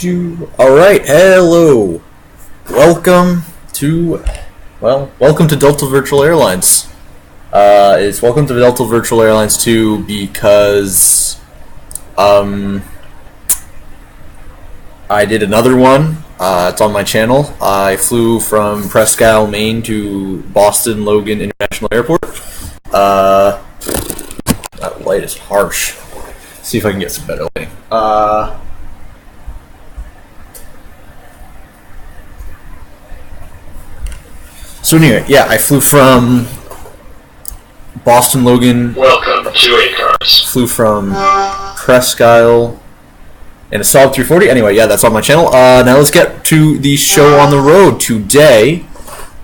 All right, hello. Welcome to Delta Virtual Airlines. It's welcome to Delta Virtual Airlines 2 because I did another one. It's on my channel. I flew from Presque Isle, Maine to Boston Logan International Airport. That light is harsh. See if I can get some better lighting. So anyway, yeah, I flew from Boston Logan. Welcome to A-Cars. Flew from Presque Isle in a Saab 340. Anyway, yeah, that's on my channel. Now let's get to the show on the road. Today,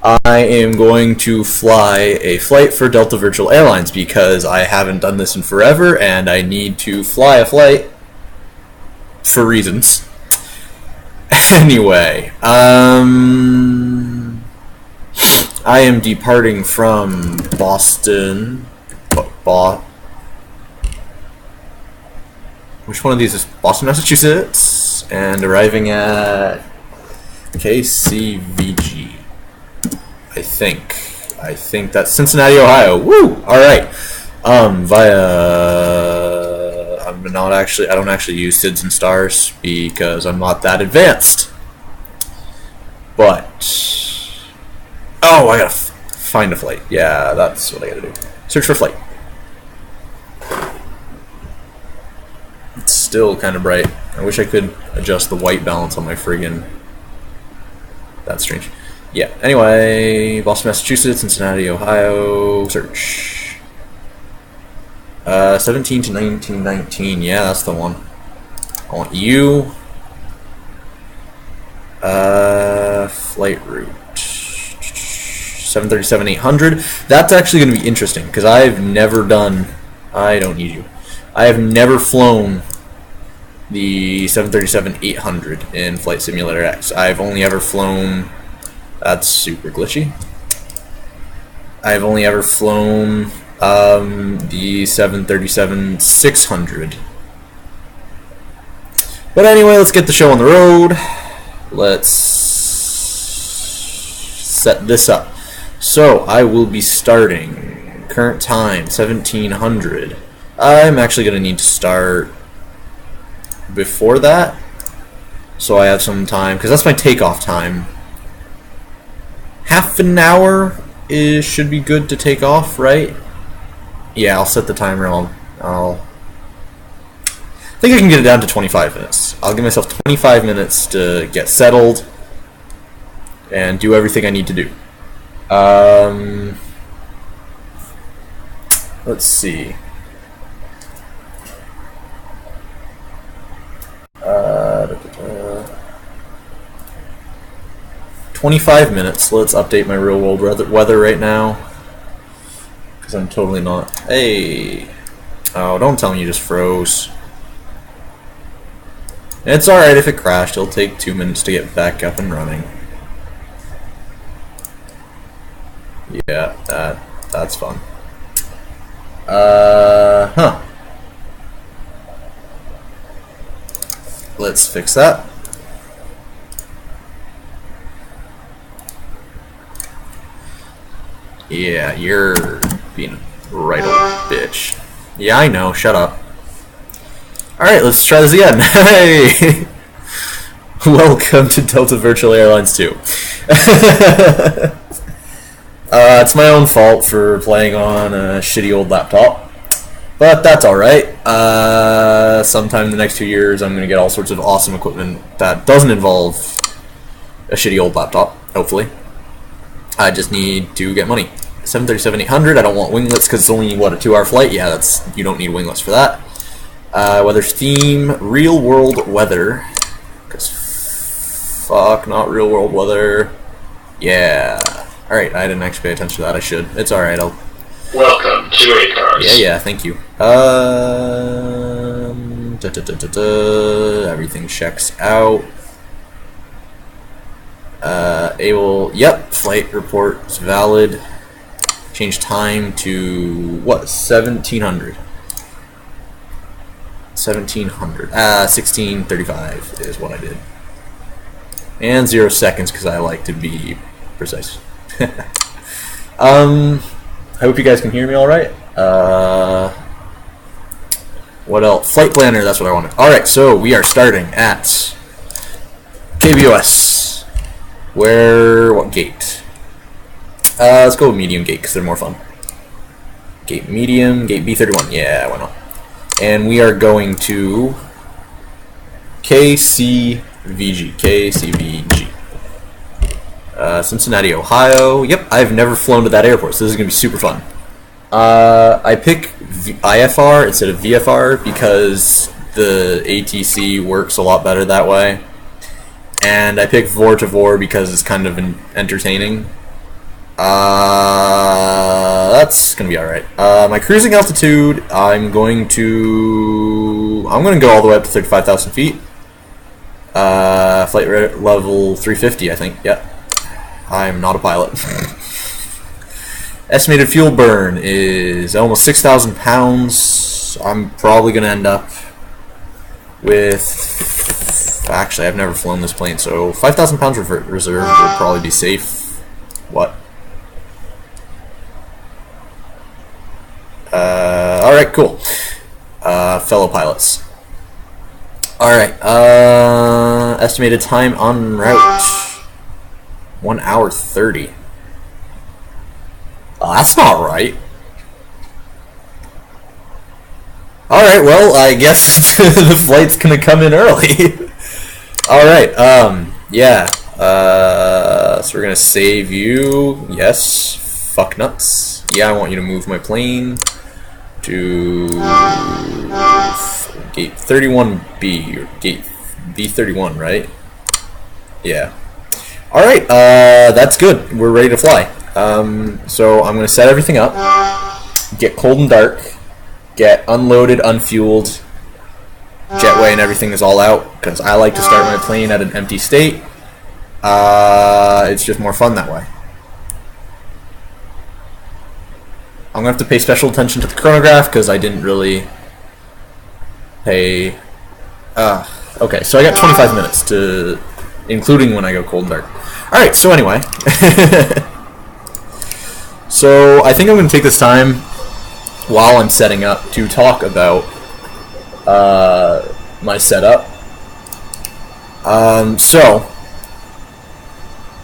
I am going to fly a flight for Delta Virtual Airlines because I haven't done this in forever and I need to fly a flight for reasons. Anyway, I am departing from Boston. Which one of these is Boston, Massachusetts? And arriving at KCVG. I think that's Cincinnati, Ohio. Woo! All right. I don't actually use SIDS and stars because I'm not that advanced. But I gotta find a flight. Yeah, that's what I gotta do. Search for flight. It's still kind of bright. I wish I could adjust the white balance on my friggin'. That's strange. Yeah, anyway, Boston, Massachusetts, Cincinnati, Ohio, search. 17 to 1919, yeah, that's the one. I want you. Flight route. 737-800. That's actually going to be interesting because I've never done. I don't need you. I have never flown the 737-800 in Flight Simulator X. I've only ever flown. That's super glitchy. I've only ever flown the 737-600. But anyway, let's get the show on the road. Let's set this up. So I will be starting. Current time 1700. I'm actually going to need to start before that, so I have some time because that's my takeoff time. Half an hour should be good to take off, right? Yeah, I'll set the timer. I think I can get it down to 25 minutes. I'll give myself 25 minutes to get settled and do everything I need to do. Let's see. 25 minutes. Let's update my real world weather right now because I'm totally not. Hey, oh, don't tell me you just froze. It's alright if it crashed. It'll take 2 minutes to get back up and running. Yeah, that's fun. Let's fix that. Yeah, you're being a right old bitch. Yeah, I know. Shut up. Alright, let's try this again. Hey! Welcome to Delta Virtual Airlines 2. It's my own fault for playing on a shitty old laptop. But that's alright. Sometime in the next 2 years, I'm going to get all sorts of awesome equipment that doesn't involve a shitty old laptop, hopefully. I just need to get money. 737-800, I don't want winglets because it's only, what, a 2-hour flight? Yeah, you don't need winglets for that. Weather's theme, real world weather. Because fuck, not real world weather. Yeah. Alright, I didn't actually pay attention to that. I should. It's alright, Welcome to A-Cars. Yeah, thank you. Everything checks out. Yep, flight report is valid. Change time to, what, 1700. 1700. 1635 is what I did. And 0 seconds because I like to be precise. I hope you guys can hear me all right. What else? Flight planner, that's what I wanted. Alright, so we are starting at KBOS. What gate? Let's go with medium gate because they're more fun. Gate medium, gate B31. Yeah, why not? And we are going to KCVG. Cincinnati, Ohio. Yep, I've never flown to that airport, so this is going to be super fun. I pick IFR instead of VFR because the ATC works a lot better that way. And I pick VOR to VOR because it's kind of entertaining. That's going to be alright. My cruising altitude, I'm going to go all the way up to 35,000 feet. Flight level 350, I think. Yep. I'm not a pilot. Estimated fuel burn is almost 6,000 pounds. I'm probably going to end up with... Actually, I've never flown this plane, so 5,000 pounds reserve would probably be safe. What? Alright, cool. Fellow pilots. Alright, estimated time en route. 1 hour 30. Oh, that's not right. Alright, well, I guess the flight's gonna come in early. Alright, yeah. So we're gonna save you. Yes. Fuck nuts. Yeah, I want you to move my plane to gate 31B, or gate B31, right? Yeah. Alright, that's good. We're ready to fly. So I'm going to set everything up, get cold and dark, get unloaded, unfueled, jetway and everything is all out, because I like to start my plane at an empty state. It's just more fun that way. I'm going to have to pay special attention to the chronograph, because I didn't really pay... okay, so I got 25 minutes, to, including when I go cold and dark. Alright, so anyway... So I think I'm going to take this time while I'm setting up to talk about my setup. So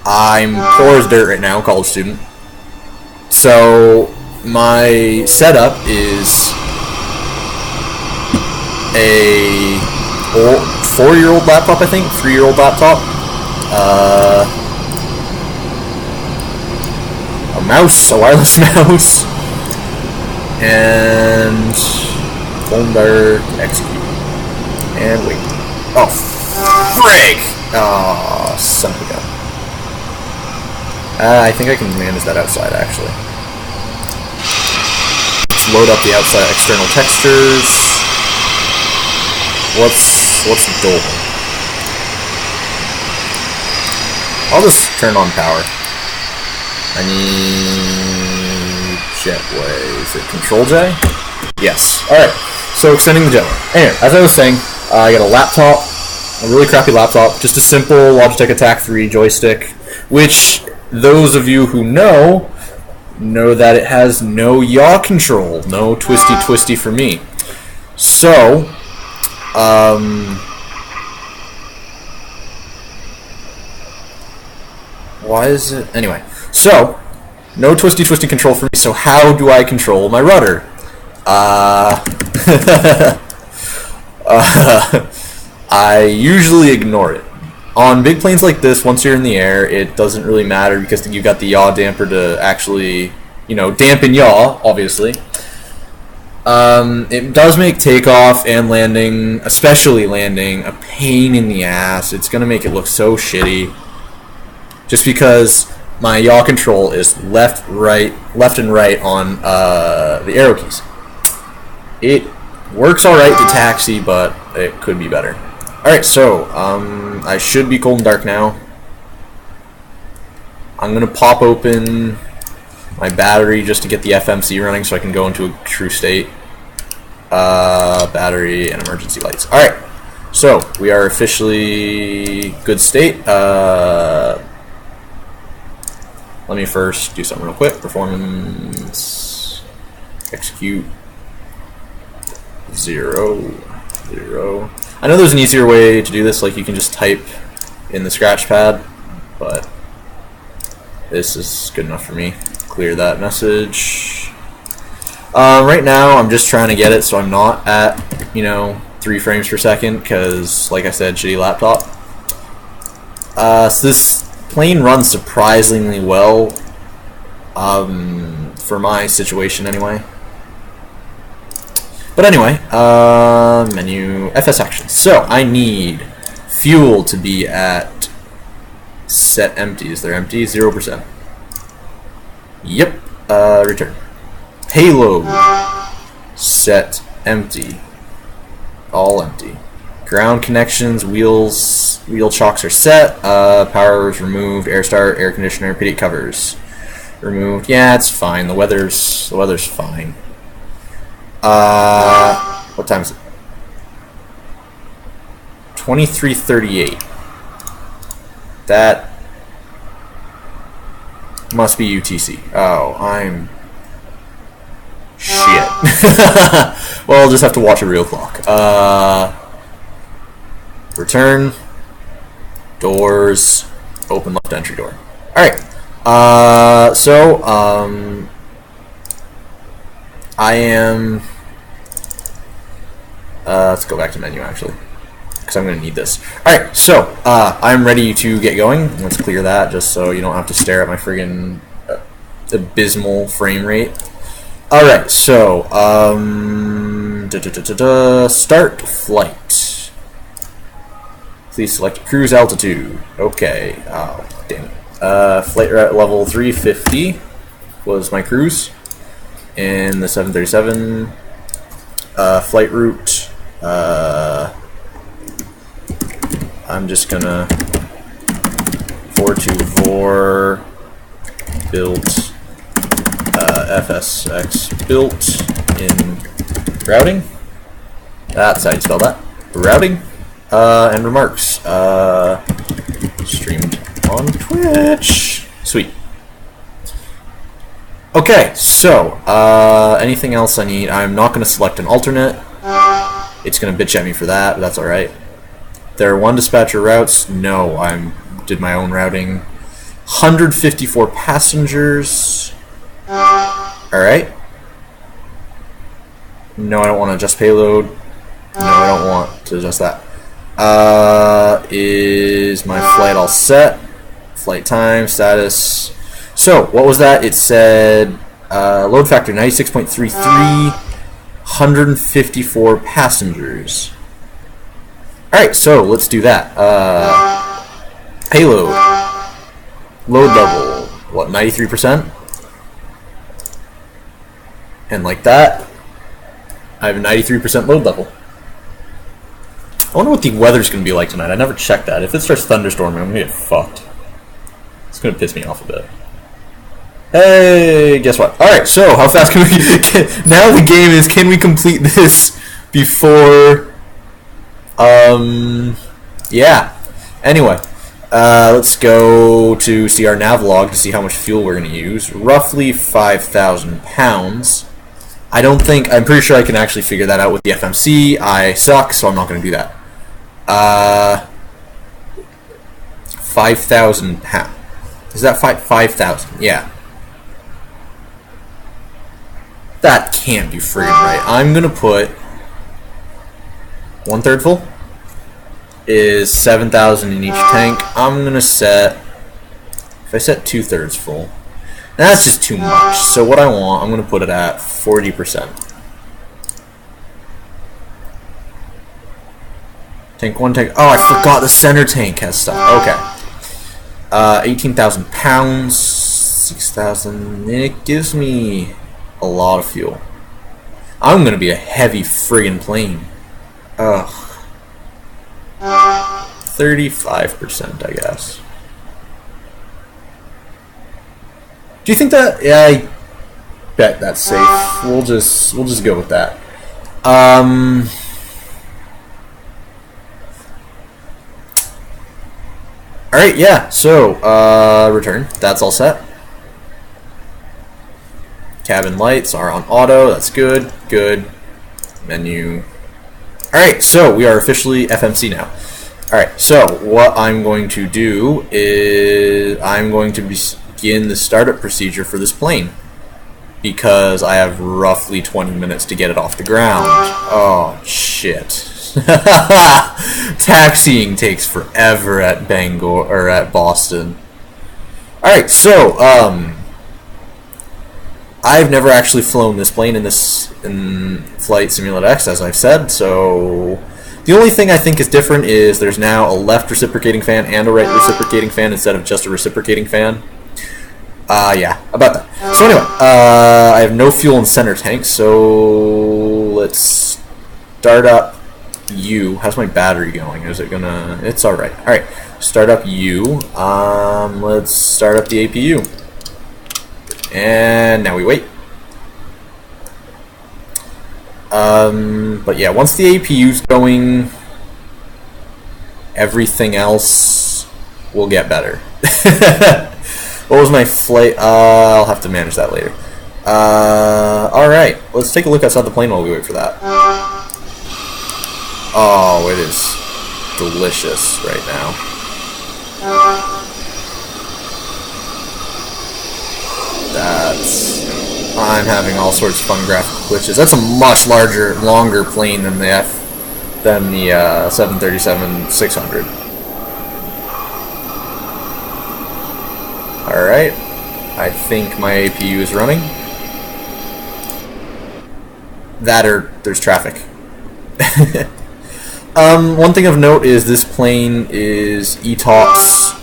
I'm poor as dirt right now, college student. So my setup is a 4-year-old laptop, I think, 3-year-old laptop. Mouse, a wireless mouse, and folder execute, and wait. Oh, frig! Oh, son of a gun. I think I can manage that outside, actually. Let's load up the outside external textures. What's the door? I'll just turn on power. I need jetway. Is it Control J? Yes. Alright, so extending the jetway. Anyway, as I was saying, I got a laptop, a really crappy laptop, just a simple Logitech Attack 3 joystick, which those of you who know that it has no yaw control, no twisty for me. So, why is it... Anyway. So, no twisty control for me, so how do I control my rudder? I usually ignore it. On big planes like this, once you're in the air, it doesn't really matter because you've got the yaw damper to actually, you know, dampen yaw, obviously. It does make takeoff and landing, especially landing, a pain in the ass. It's going to make it look so shitty. Just because my yaw control is left and right on the arrow keys. It works alright to taxi, but it could be better. Alright, so, I should be cold and dark now. I'm going to pop open my battery just to get the FMC running so I can go into a true state. battery, and emergency lights. Alright, so we are officially good state. Let me first do something real quick. Performance, execute, 0, 0. I know there's an easier way to do this, like you can just type in the scratch pad, but this is good enough for me. Clear that message. Right now, I'm just trying to get it so I'm not at, 3 frames per second, because, like I said, shitty laptop. So this plane runs surprisingly well, for my situation anyway. But anyway, menu, FS actions. So, I need fuel to be at set empty. Is there empty? 0%. Yep. Return. Payload. Set empty. All empty. Ground connections, wheel chocks are set. Power is removed. Air start, air conditioner, pity covers removed. Yeah, it's fine. The weather's fine. What time is it? 23:38. That must be UTC. Oh, I'm shit. Well, I'll just have to watch a real clock. Return. Doors. Open left entry door. Alright. I am... let's go back to menu, actually, because I'm going to need this. Alright, so, I'm ready to get going. Let's clear that, just so you don't have to stare at my friggin' abysmal frame rate. Alright, so, start flight. Please select cruise altitude. Okay, oh, damn it. Flight at level 350 was my cruise. In the 737, flight route, I'm just gonna 424 built, FSX built in routing. That's how you spell that. Routing, and remarks, streamed on Twitch. Sweet. Okay, so, anything else I need? I'm not going to select an alternate. It's going to bitch at me for that, but that's alright. There are 1 dispatcher routes. No, I did my own routing. 154 passengers. Alright. No, I don't want to adjust payload. No, I don't want to adjust that. Is my flight all set? Flight time, status... So, what was that? It said load factor 96.33, 154 passengers. Alright, so let's do that. Payload. Load level, what, 93%? And like that, I have a 93% load level. I wonder what the weather's going to be like tonight. I never checked that. If it starts thunderstorming, I'm going to get fucked. It's going to piss me off a bit. Hey, guess what? Alright, so how fast can we... now the game is, can we complete this before... yeah. Anyway, let's go to see our nav log to see how much fuel we're going to use. Roughly 5,000 pounds. I'm pretty sure I can actually figure that out with the FMC. I suck, so I'm not going to do that. 5,000 pounds. Is that 5,000? Yeah. That can't be friggin' right. I'm gonna put 1/3 full is 7,000 in each tank. I'm gonna set, if I set 2/3 full, that's just too much. So what I want, I'm gonna put it at 40%. Tank 1, tank. Oh, I forgot the center tank has stuff. Okay. 18,000 pounds, 6,000. It gives me a lot of fuel. I'm gonna be a heavy friggin' plane. Ugh. 35%, I guess. Do you think that? Yeah, I bet that's safe. We'll just go with that. Alright, yeah, so, return. That's all set. Cabin lights are on auto. That's good. Good. Menu. Alright, so we are officially FMC now. Alright, so what I'm going to do is I'm going to begin the startup procedure for this plane, because I have roughly 20 minutes to get it off the ground. Oh, shit. Taxiing takes forever at Bangor, or at Boston. Alright, so, I've never actually flown this plane in Flight Simulator X, as I've said, so the only thing I think is different is there's now a left reciprocating fan and a right reciprocating fan instead of just a reciprocating fan. Yeah, about that. So anyway, I have no fuel in center tank, so let's start up U. How's my battery going? Is it gonna... It's alright. Alright, start up U. Let's start up the APU. And now we wait. But yeah, once the APU's going, everything else will get better. What was my flight? I'll have to manage that later. Alright, let's take a look outside the plane while we wait for that. Oh, it is delicious right now. I'm having all sorts of fun graphical glitches. That's a much longer plane than the 737-600. Alright, I think my APU is running. That or there's traffic. One thing of note is this plane is ETOPS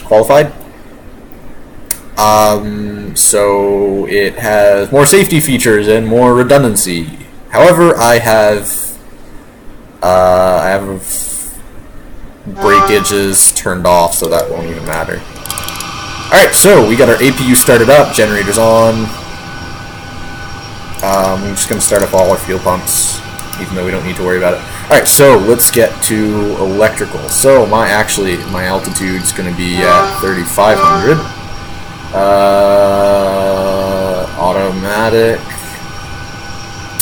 qualified. So it has more safety features and more redundancy. However, I have breakages turned off, so that won't even matter. Alright, so we got our APU started up, generators on. I'm just going to start up all our fuel pumps, even though we don't need to worry about it. Alright, so let's get to electrical. So my altitude's going to be at 3,500. Automatic.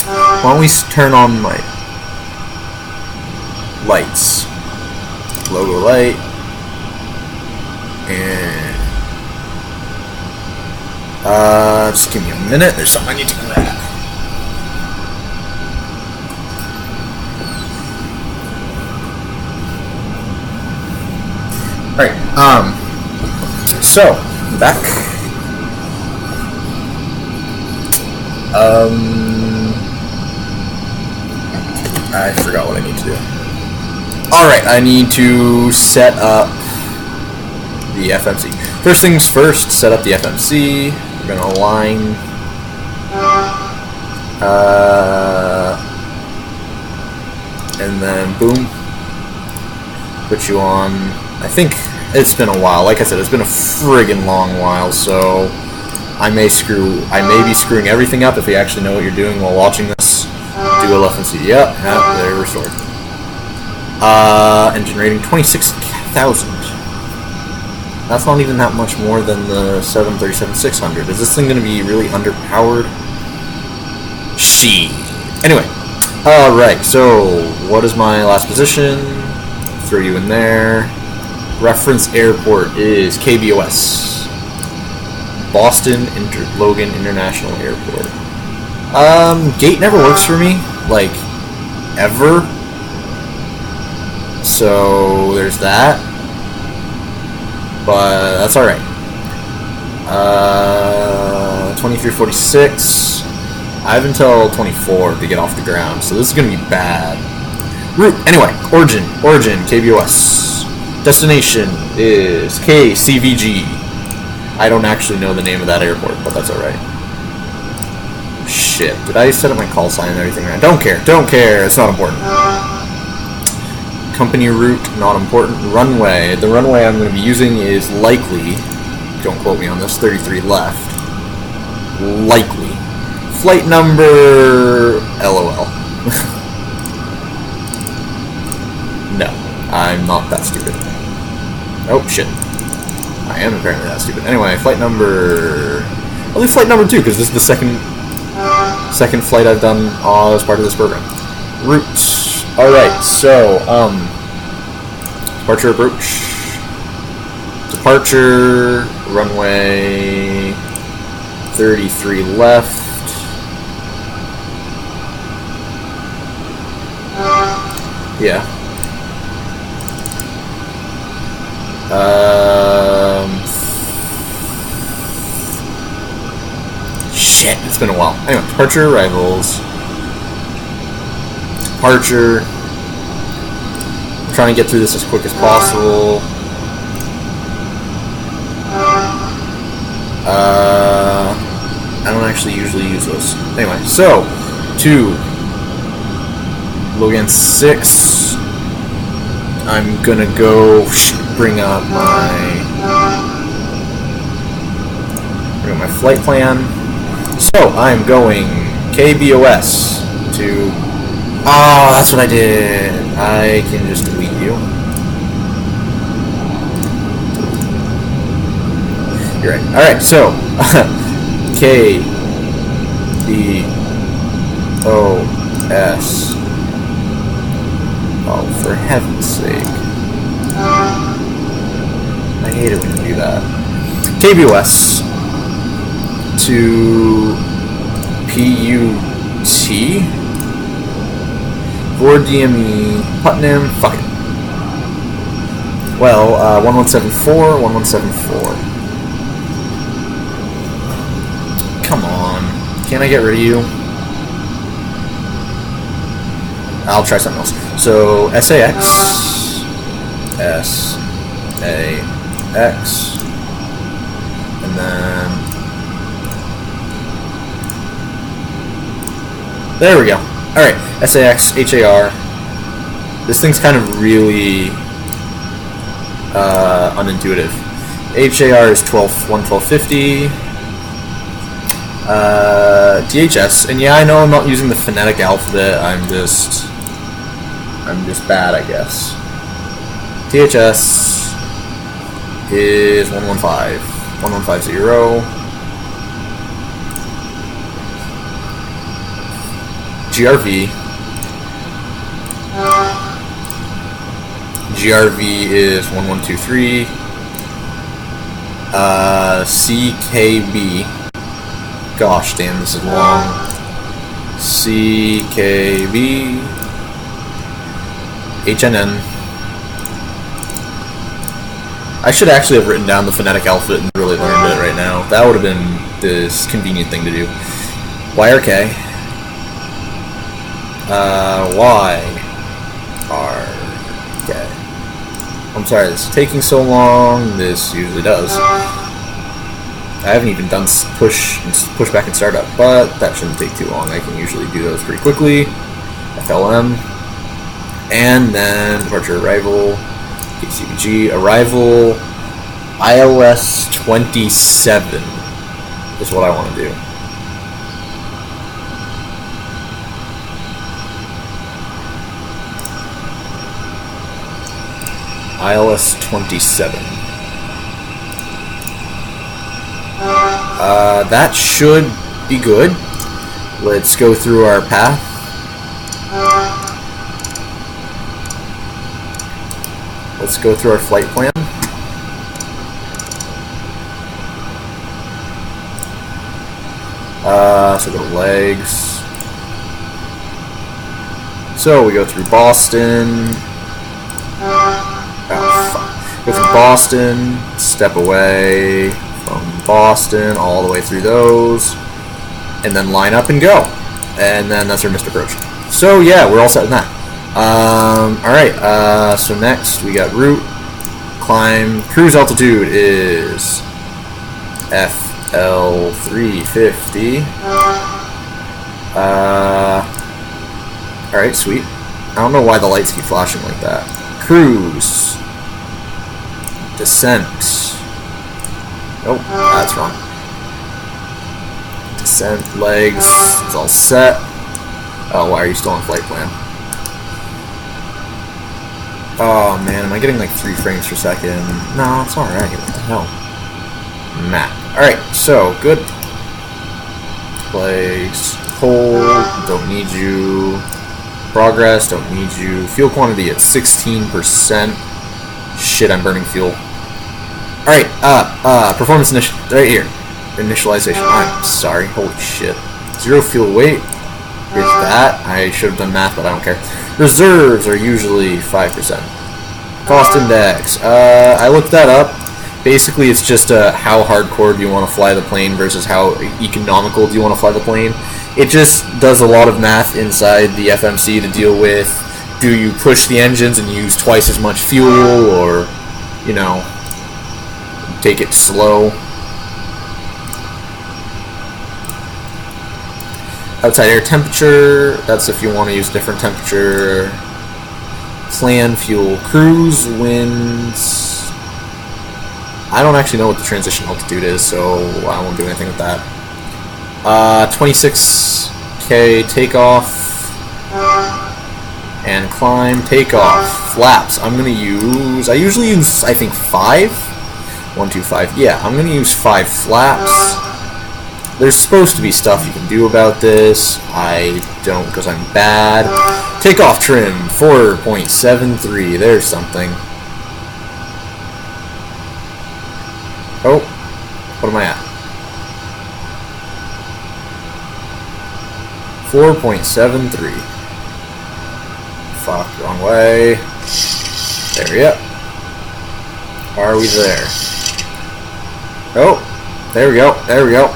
Why don't we turn on my lights? Logo light. And just give me a minute. There's something I need to grab. Alright, so back. I forgot what I need to do. Alright, I need to set up the FMC. First things first, set up the FMC. We're going to align. And then, boom. Put you on. I think it's been a while. Like I said, it's been a friggin' long while, so I may be screwing everything up if you actually know what you're doing while watching this. Do LFMC. Yep, they're restored. Engine rating 26,000. That's not even that much more than the 737-600. Is this thing going to be really underpowered? Anyway, alright, so what is my last position? Throw you in there. Reference airport is KBOS. Boston Logan International Airport. Gate never works for me, like, ever. So, there's that. But, that's alright. 2346. I have until 24 to get off the ground, so this is going to be bad. Route, anyway, origin, KBOS. Destination is KCVG. I don't actually know the name of that airport, but that's alright. Shit, did I set up my call sign and everything right? Don't care, it's not important. Company route, not important. Runway, the runway I'm going to be using is likely, don't quote me on this, 33 left. Likely Flight number... LOL. No, I'm not that stupid. Oh, shit. I am apparently that stupid. Anyway, flight number... I'll do flight number 2, because this is the second flight I've done as part of this program. Route. Alright, so, departure approach. Departure, runway 33 left. Yeah. Shit, it's been a while. Anyway, departure, arrivals. Departure. I'm trying to get through this as quick as possible. I don't actually usually use those. Anyway, so, to Logan 6, I'm gonna go bring up my flight plan. So, I'm going KBOS to... Oh, that's what I did! I can just delete you. You're right. Alright, so KBOS. Oh, for heaven's sake. I hate it when you do that. KBOS to PUT for DME Putnam. Fuck it. Well, 1174, 1174. Come on. Can't I get rid of you? I'll try something else. So, SAX. SAX. And then... There we go. Alright. SAX, HAR. This thing's kind of really... unintuitive. HAR is 1250. DHS, and yeah, I know I'm not using the phonetic alphabet, I'm just bad, I guess. DHS is 115, 1150. GRV is 1123. CKB. Gosh damn, this is long. CKB. HNN. I should actually have written down the phonetic alphabet and really learned it right now. That would have been this convenient thing to do. YRK. YRK. I'm sorry, this is taking so long. This usually does. I haven't even done push back and startup, but that shouldn't take too long. I can usually do those pretty quickly. FLM. And then departure arrival. KCBG. Arrival. ILS 27 is what I want to do. ILS 27. That should be good. Let's go through our path. Let's go through our flight plan. So go to legs. So we go through Boston. Go through Boston, step away from Boston, all the way through those, and then line up and go. And then that's our missed approach. So yeah, we're all set in that. Alright, so next we got route, climb, cruise altitude is FL 350. Alright, sweet. I don't know why the lights keep flashing like that. Cruise. Descent. Oh, that's wrong. Descent legs is all set. Oh, why are you still on flight plan? Oh man, am I getting like 3 frames per second? No, it's alright. What the hell? Map. Alright, so good. Place. Hold. Don't need you. Progress. Don't need you. Fuel quantity at 16%. Shit, I'm burning fuel. Alright, performance right here. Initialization. I'm sorry. Holy shit. 0 fuel weight. Here's that. I should have done math, but I don't care. Reserves are usually 5%. Cost index. I looked that up. Basically, it's just how hardcore do you want to fly the plane versus how economical do you want to fly the plane. It just does a lot of math inside the FMC to deal with, do you push the engines and use twice as much fuel, or, you know, take it slow. Outside air temperature, that's if you want to use different temperature. Plan, fuel, cruise, winds. I don't actually know what the transition altitude is, so I won't do anything with that. 26K takeoff. And climb, takeoff. Flaps, I'm going to use, I usually use, I think, 5? 1, 2, 5. Yeah, I'm going to use 5 flaps. There's supposed to be stuff you can do about this. I don't, because I'm bad. Takeoff trim, 4.73. There's something. Oh, what am I at? 4.73. Fuck, wrong way. There we go. Are we there? Oh, there we go. There we go.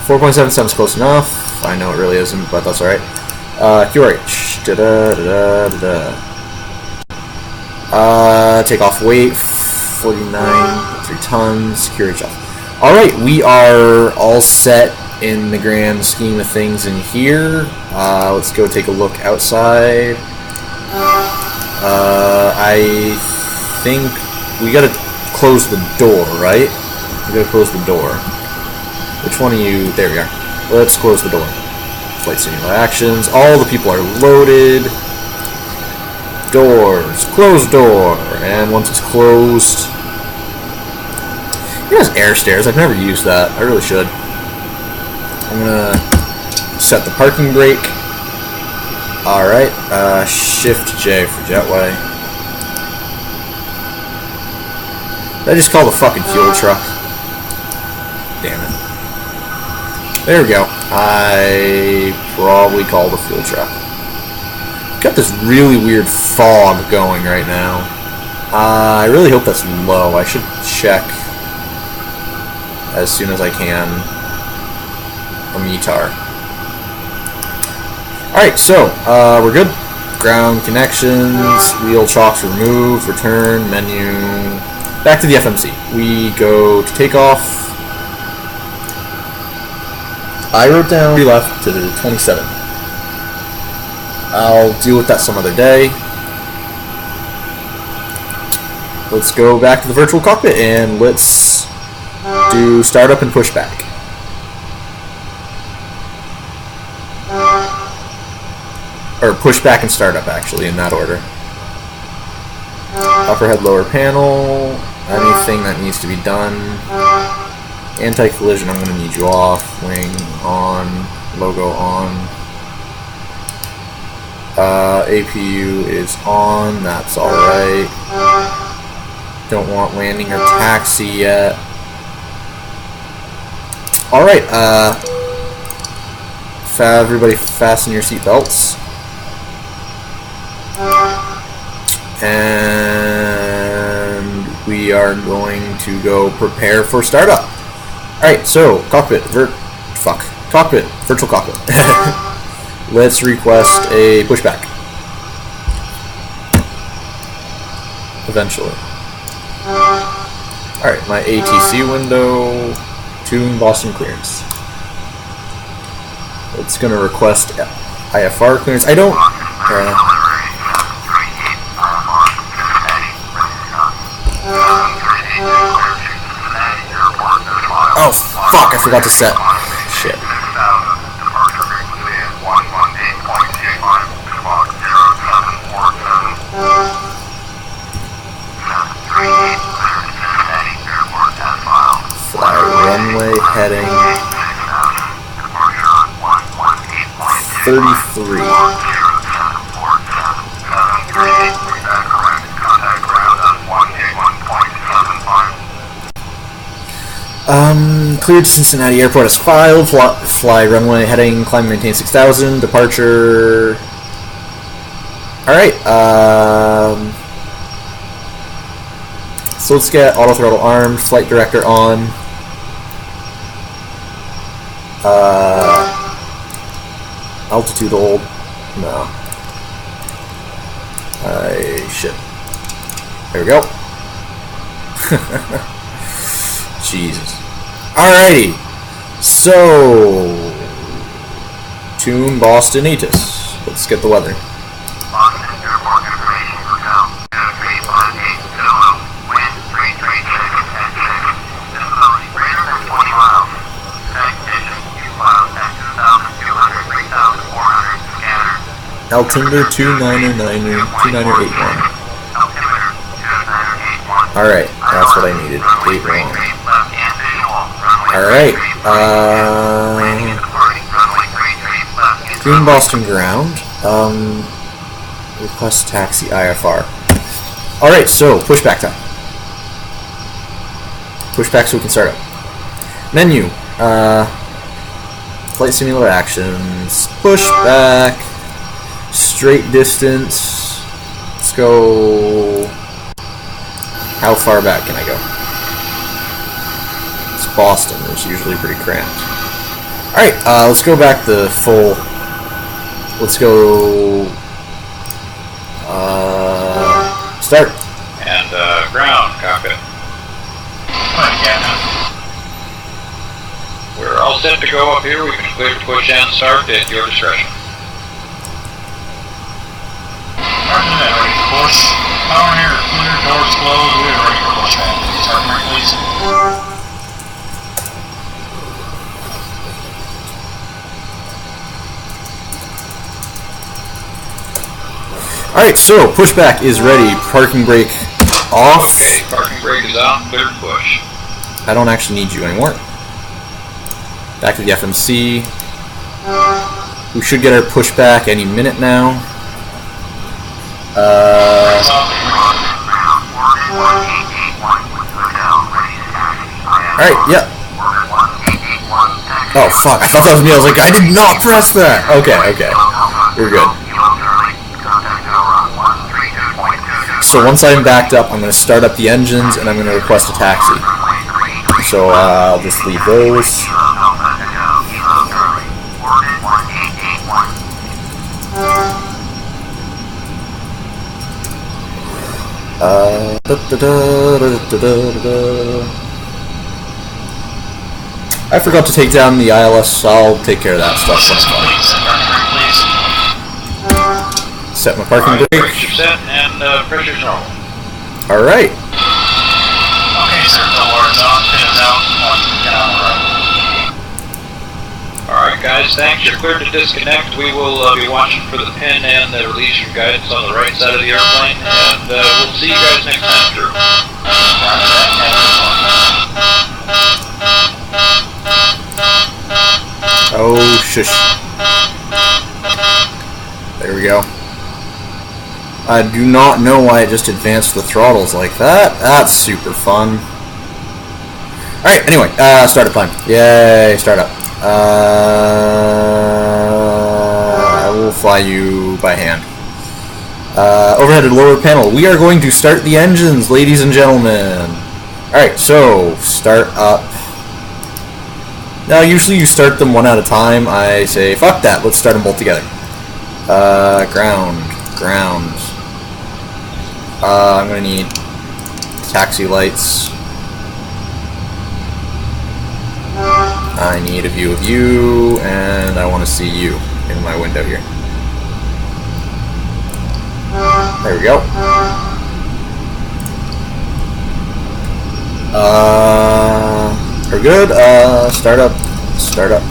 4.77 is close enough. I know it really isn't, but that's alright. QRH. Takeoff weight 49, 3 tons. QRH off. Alright, we are all set in the grand scheme of things in here. Let's go take a look outside. I think we gotta close the door, right? We gotta close the door. Which one of you? There we are. Let's close the door. Flight signal actions. All the people are loaded. Doors. Close door. And once it's closed... It has air stairs. I've never used that. I really should. I'm gonna set the parking brake. Alright. Shift J for jetway. Did I just call the fucking fuel truck? Damn it. There we go. I probably called the fuel truck. Got this really weird fog going right now. I really hope that's low. I should check as soon as I can. A METAR. Alright, so, we're good. Ground connections, wheel chocks removed, return, menu. Back to the FMC. We go to takeoff. I wrote down 3 left to 27. I'll deal with that some other day. Let's go back to the virtual cockpit and let's do startup and pushback. Or pushback and startup, actually, in that order. Upper head, lower panel. Anything that needs to be done. Anti-collision, I'm going to need you off. Wing on. Logo on. APU is on. That's alright. Don't want landing or taxi yet. Alright, everybody fasten your seatbelts. And we are going to go prepare for startup. Alright, so, cockpit, cockpit, virtual cockpit. Let's request a pushback. Eventually. Alright, my ATC window, tune Boston clearance. It's going to request IFR clearance. I don't... Oh, fuck, I forgot to set. Shit. Fly runway heading 33. Cleared to Cincinnati Airport as filed. Fly runway heading, climb maintain 6000. Departure. Alright, so let's get auto throttle armed, flight director on. Altitude hold. No. Shit. There we go. Jesus. Alrighty. So, tune Boston Eatus. Let's get the weather. Altimeter 2981. Alright, that's what I needed. 81. Alright, Green Boston ground. Request taxi IFR. Alright, so pushback time. Pushback so we can start up. Menu. Flight simulator actions. Pushback. Straight distance. Let's go. How far back can I go? It's Boston. It's usually pretty cramped. Alright, let's go back the full. Let's go. Start. And ground cockpit. We're all set to go up here. We can clear to push and start at your discretion. Push. Power here. Clear. Doors closed. We are ready for pushback. Start right, please. Alright, so pushback is ready. Parking brake off. Okay, parking brake is on. Clear to push. I don't actually need you anymore. Back to the FMC. We should get our pushback any minute now. Alright, yep. Oh, fuck. I thought that was me. I was like, I did not press that. Okay, okay. We're good. So once I'm backed up, I'm going to start up the engines and I'm going to request a taxi. So I'll just leave those. I forgot to take down the ILS, so I'll take care of that stuff. Set my parking brake. Brakes are set and pressure's normal. Alright. Okay, sir. The water's on. Pin is out. Get on the road. Alright guys, thanks. You're cleared to disconnect. We will be watching for the pin and the release from guidance on the right side of the airplane, and we'll see you guys next time through. Oh, shush. There we go. I do not know why I just advanced the throttles like that. That's super fun. Alright, anyway, startup time. Yay, startup. I will fly you by hand. Overhead and lower panel. We are going to start the engines, ladies and gentlemen. Alright, so, start up. Now, usually you start them one at a time. I say, fuck that, let's start them both together. Ground. I'm gonna need taxi lights. I need a view of you, and I want to see you in my window here. There we go. We're good. Startup. Startup.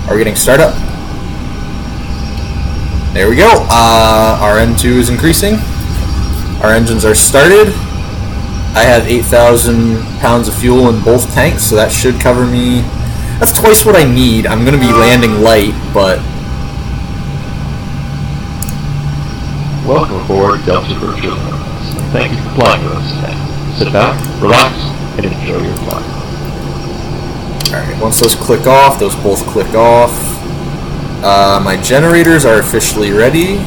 Are we getting startup? There we go. Our N2 is increasing. Our engines are started. I have 8,000 pounds of fuel in both tanks, so that should cover me. That's twice what I need. I'm going to be landing light, but... Welcome aboard Delta Virtual Airlines. Thank you for flying with us today. Sit back, relax, and enjoy your flight. Alright, once those click off, those both click off. My generators are officially ready.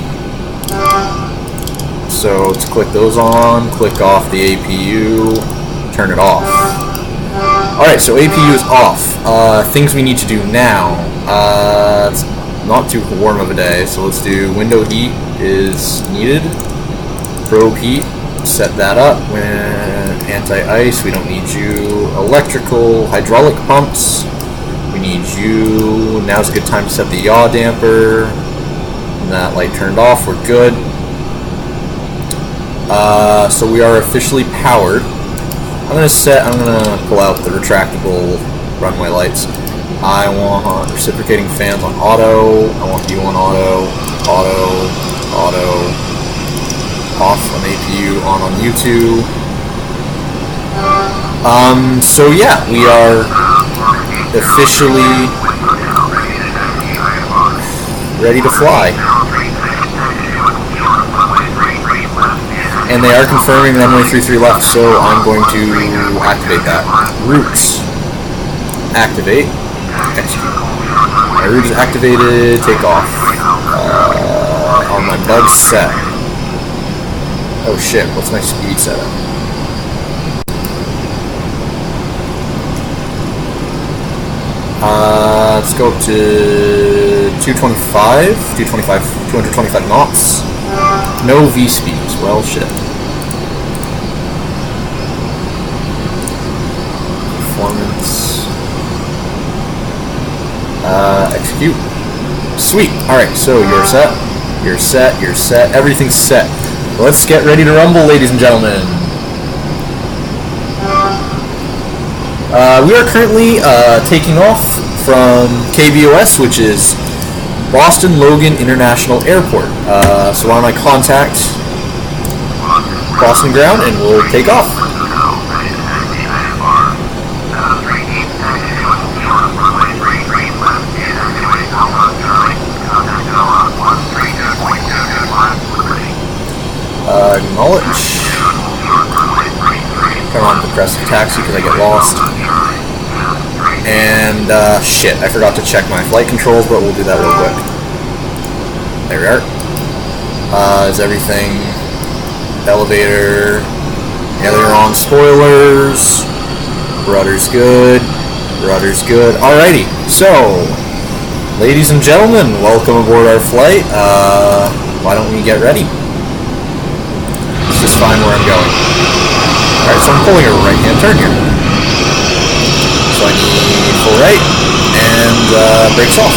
So to click those on, click off the APU, turn it off. Alright, so APU is off. Things we need to do now. It's not too warm of a day, so let's do window heat is needed. Probe heat, set that up. When anti-ice, we don't need you. Electrical, hydraulic pumps, we need you. Now's a good time to set the yaw damper. And that light turned off, we're good. So we are officially powered. I'm gonna pull out the retractable runway lights. I want reciprocating fans on auto. I want you on auto. Auto. Off on APU, on U2. So yeah, we are officially ready to fly. And they are confirming runway 33 left, so I'm going to activate that. Routes. Activate. Execute. My route is activated. Take off. On my bug set. Oh shit, what's my speed setup? Let's go up to 225 knots. No V speeds. Well, shit. Performance. Execute. Sweet. Alright, so you're set. You're set. You're set. Everything's set. Let's get ready to rumble, ladies and gentlemen. We are currently taking off from KBOS, which is Boston Logan International Airport. So why don't I contact Boston Ground and we'll take off. Acknowledge. Turn on progressive taxi because I get lost. And, shit, I forgot to check my flight controls, but we'll do that real quick. There we are. Is everything... Elevator... Aileron spoilers... Rudder's good. Rudder's good. Alrighty, so... Ladies and gentlemen, welcome aboard our flight. Why don't we get ready? Let's just find where I'm going. Alright, so I'm pulling a right-hand turn here. So I need full right, and brakes off.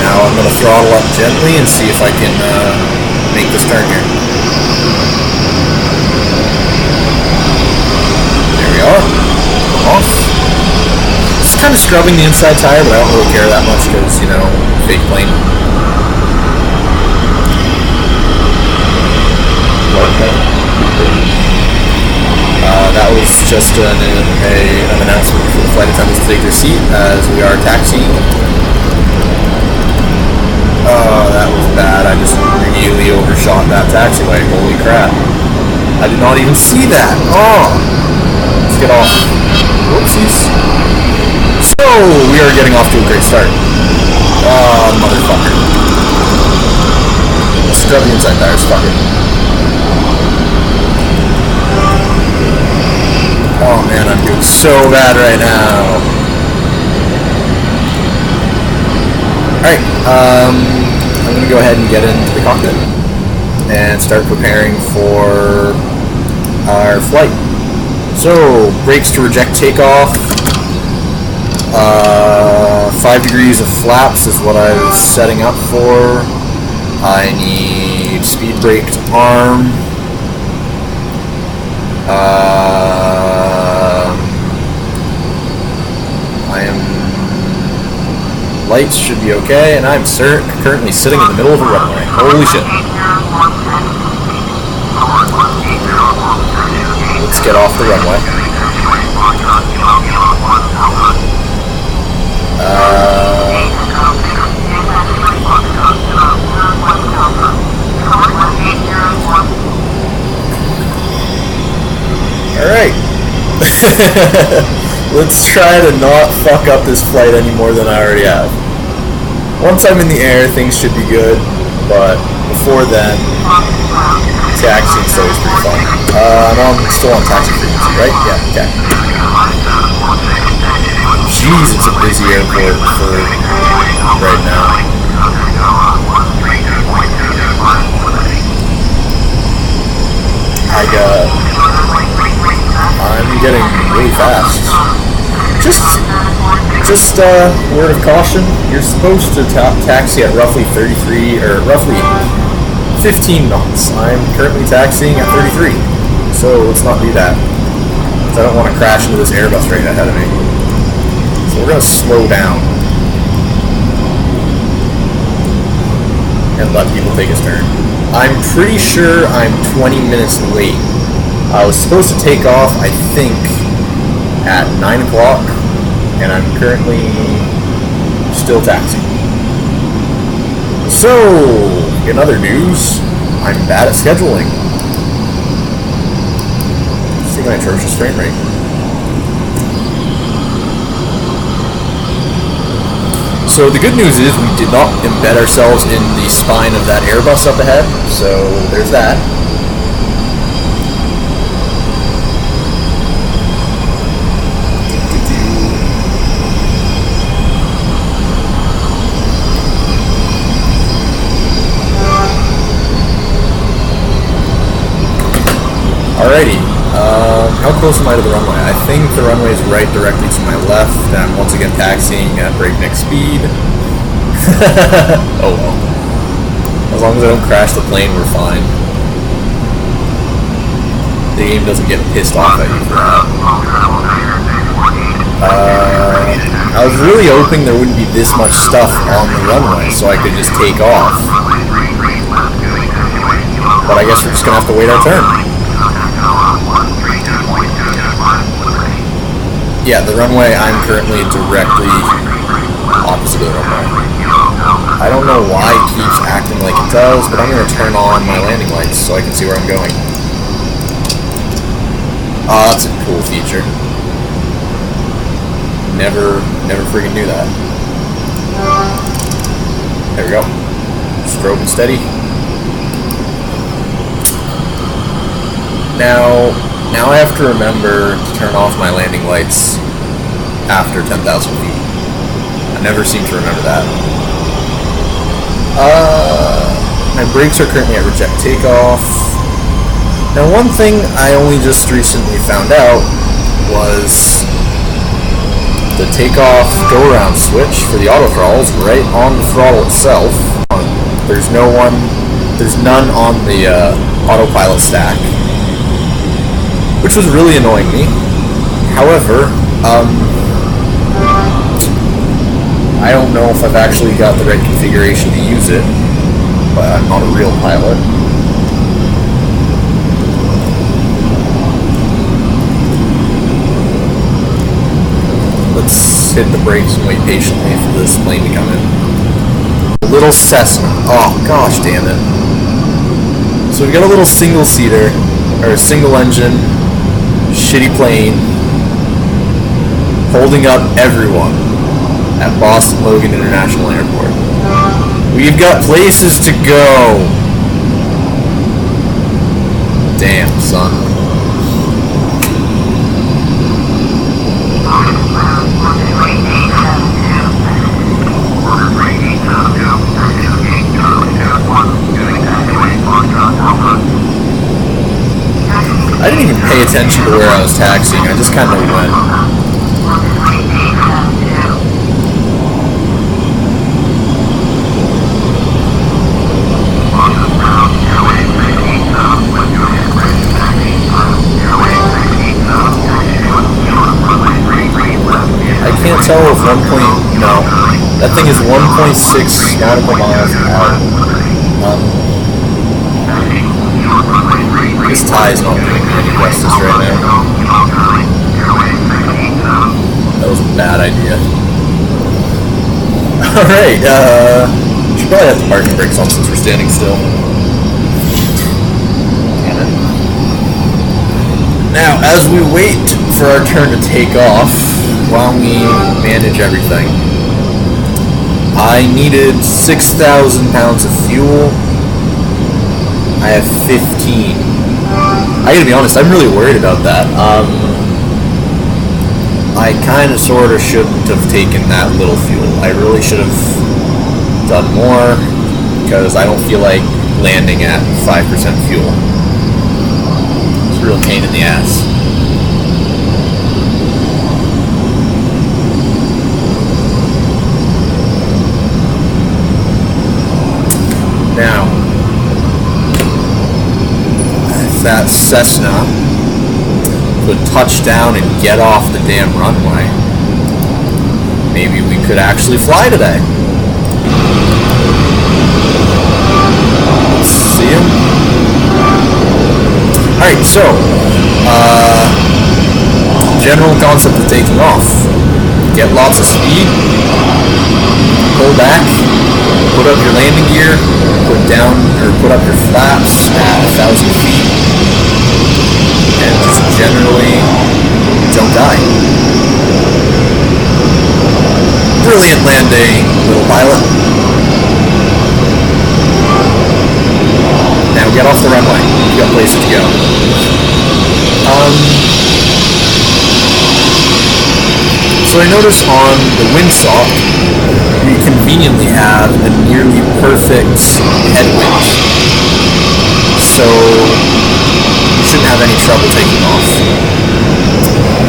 Now I'm going to throttle up gently and see if I can make this turn here. There we are. Off. Just kind of scrubbing the inside tire, but I don't really care that much because, you know, fake plane. That was just an announcement for the flight attendants to take their seat as we are taxiing. Oh, that was bad. I just really overshot that taxiway. Holy crap. I did not even see that. Oh! Let's get off. Whoopsies. So, we are getting off to a great start. Oh, motherfucker. Let's scrub the inside tires. Fuck it. Oh man, I'm doing so bad right now. Alright, I'm going to go ahead and get into the cockpit and start preparing for our flight. So, brakes to reject takeoff. 5 degrees of flaps is what I was setting up for. I need speed brake to arm. Lights should be okay, and I'm currently sitting in the middle of a runway. Holy shit. Let's get off the runway. Alright. Let's try to not fuck up this flight any more than I already have. Once I'm in the air, things should be good, but before then, taxiing's always pretty fun. I'm still on taxi frequency, right? Yeah, okay. Jeez, it's a busy airport for right now. I'm getting really fast. Just word of caution, you're supposed to taxi at roughly 33, or roughly 15 knots. I'm currently taxiing at 33, so let's not do that. Because I don't want to crash into this Airbus right ahead of me. So we're going to slow down. And let people take his turn. I'm pretty sure I'm 20 minutes late. I was supposed to take off, I think, at 9 o'clock, and I'm currently still taxiing. So, in other news, I'm bad at scheduling. Seeing my atrocious frame rate. So the good news is we did not embed ourselves in the spine of that Airbus up ahead, so there's that. Alrighty, how close am I to the runway? I think the runway is right directly to my left, and I'm once again taxiing at breakneck speed. Oh well. As long as I don't crash the plane, we're fine. The game doesn't get pissed off at you for that. I was really hoping there wouldn't be this much stuff on the runway, so I could just take off. But I guess we're just gonna have to wait our turn. Yeah, the runway, I'm currently directly opposite of the runway. I don't know why it keeps acting like it does, but I'm going to turn on my landing lights so I can see where I'm going. Oh, that's a cool feature. Never freaking knew that. There we go. Strobe and steady. Now I have to remember to turn off my landing lights after 10,000 feet. I never seem to remember that. My brakes are currently at reject takeoff. Now one thing I only just recently found out was the takeoff go-around switch for the auto throttle is right on the throttle itself. There's none on the autopilot stack, which was really annoying me. However, I don't know if I've actually got the right configuration to use it, but I'm not a real pilot. Let's hit the brakes and wait patiently for this plane to come in. Little Cessna. Oh, gosh damn it. So we've got a little single-seater, or a single-engine, shitty plane holding up everyone at Boston Logan International Airport. We've got places to go. Damn, son. I didn't even pay attention to where I was taxiing, I just kind of went. can't tell if no, that thing is 1.6 nautical miles out. This tie is not doing me any justice right now. That was a bad idea. Alright, should probably have the parking brakes on since we're standing still. Damn it. Now, as we wait for our turn to take off, while we manage everything, I needed 6,000 pounds of fuel. I have 15. I gotta be honest, I'm really worried about that. I kinda sorta shouldn't have taken that little fuel. I really should have done more, because I don't feel like landing at 5% fuel. It's a real pain in the ass. Now, if that Cessna could touch down and get off the damn runway, maybe we could actually fly today. See him? Alright, so, general concept of taking off. Get lots of speed, pull back, put up your landing gear, put up your flaps at 1,000 feet, and just generally don't die. Brilliant landing, little pilot. Now get off the runway. We've got places to go. So I notice on the windsock, we conveniently have a nearly perfect headwind. So we shouldn't have any trouble taking off.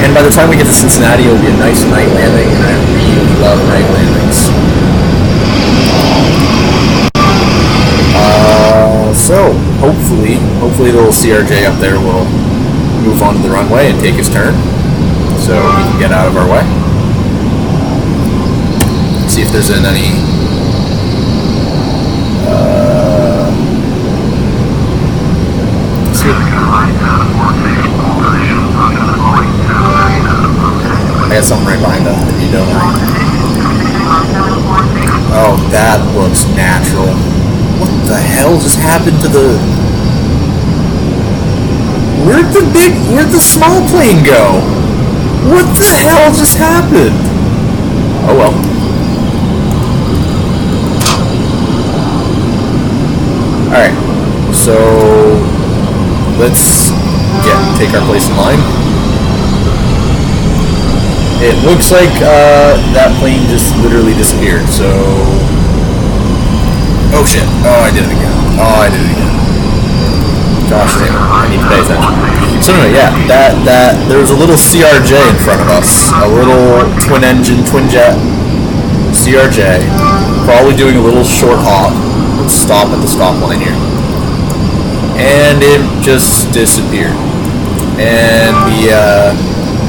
And by the time we get to Cincinnati, it'll be a nice night landing, and I really love night landings. So hopefully the little CRJ up there will move onto the runway and take his turn, so we can get out of our way. See if there's any I got something right behind us, if you don't know. Oh, that looks natural. What the hell just happened to the... Where'd the small plane go? What the hell just happened? Oh well. Alright, so let's take our place in line. It looks like that plane just literally disappeared, so... Oh shit. Oh, I did it again. Gosh damn it. I need to pay attention. So anyway, yeah, there was a little CRJ in front of us. A little twin-engine, twin-jet CRJ. Probably doing a little short hop. Let's stop at the stop line here. And it just disappeared. And the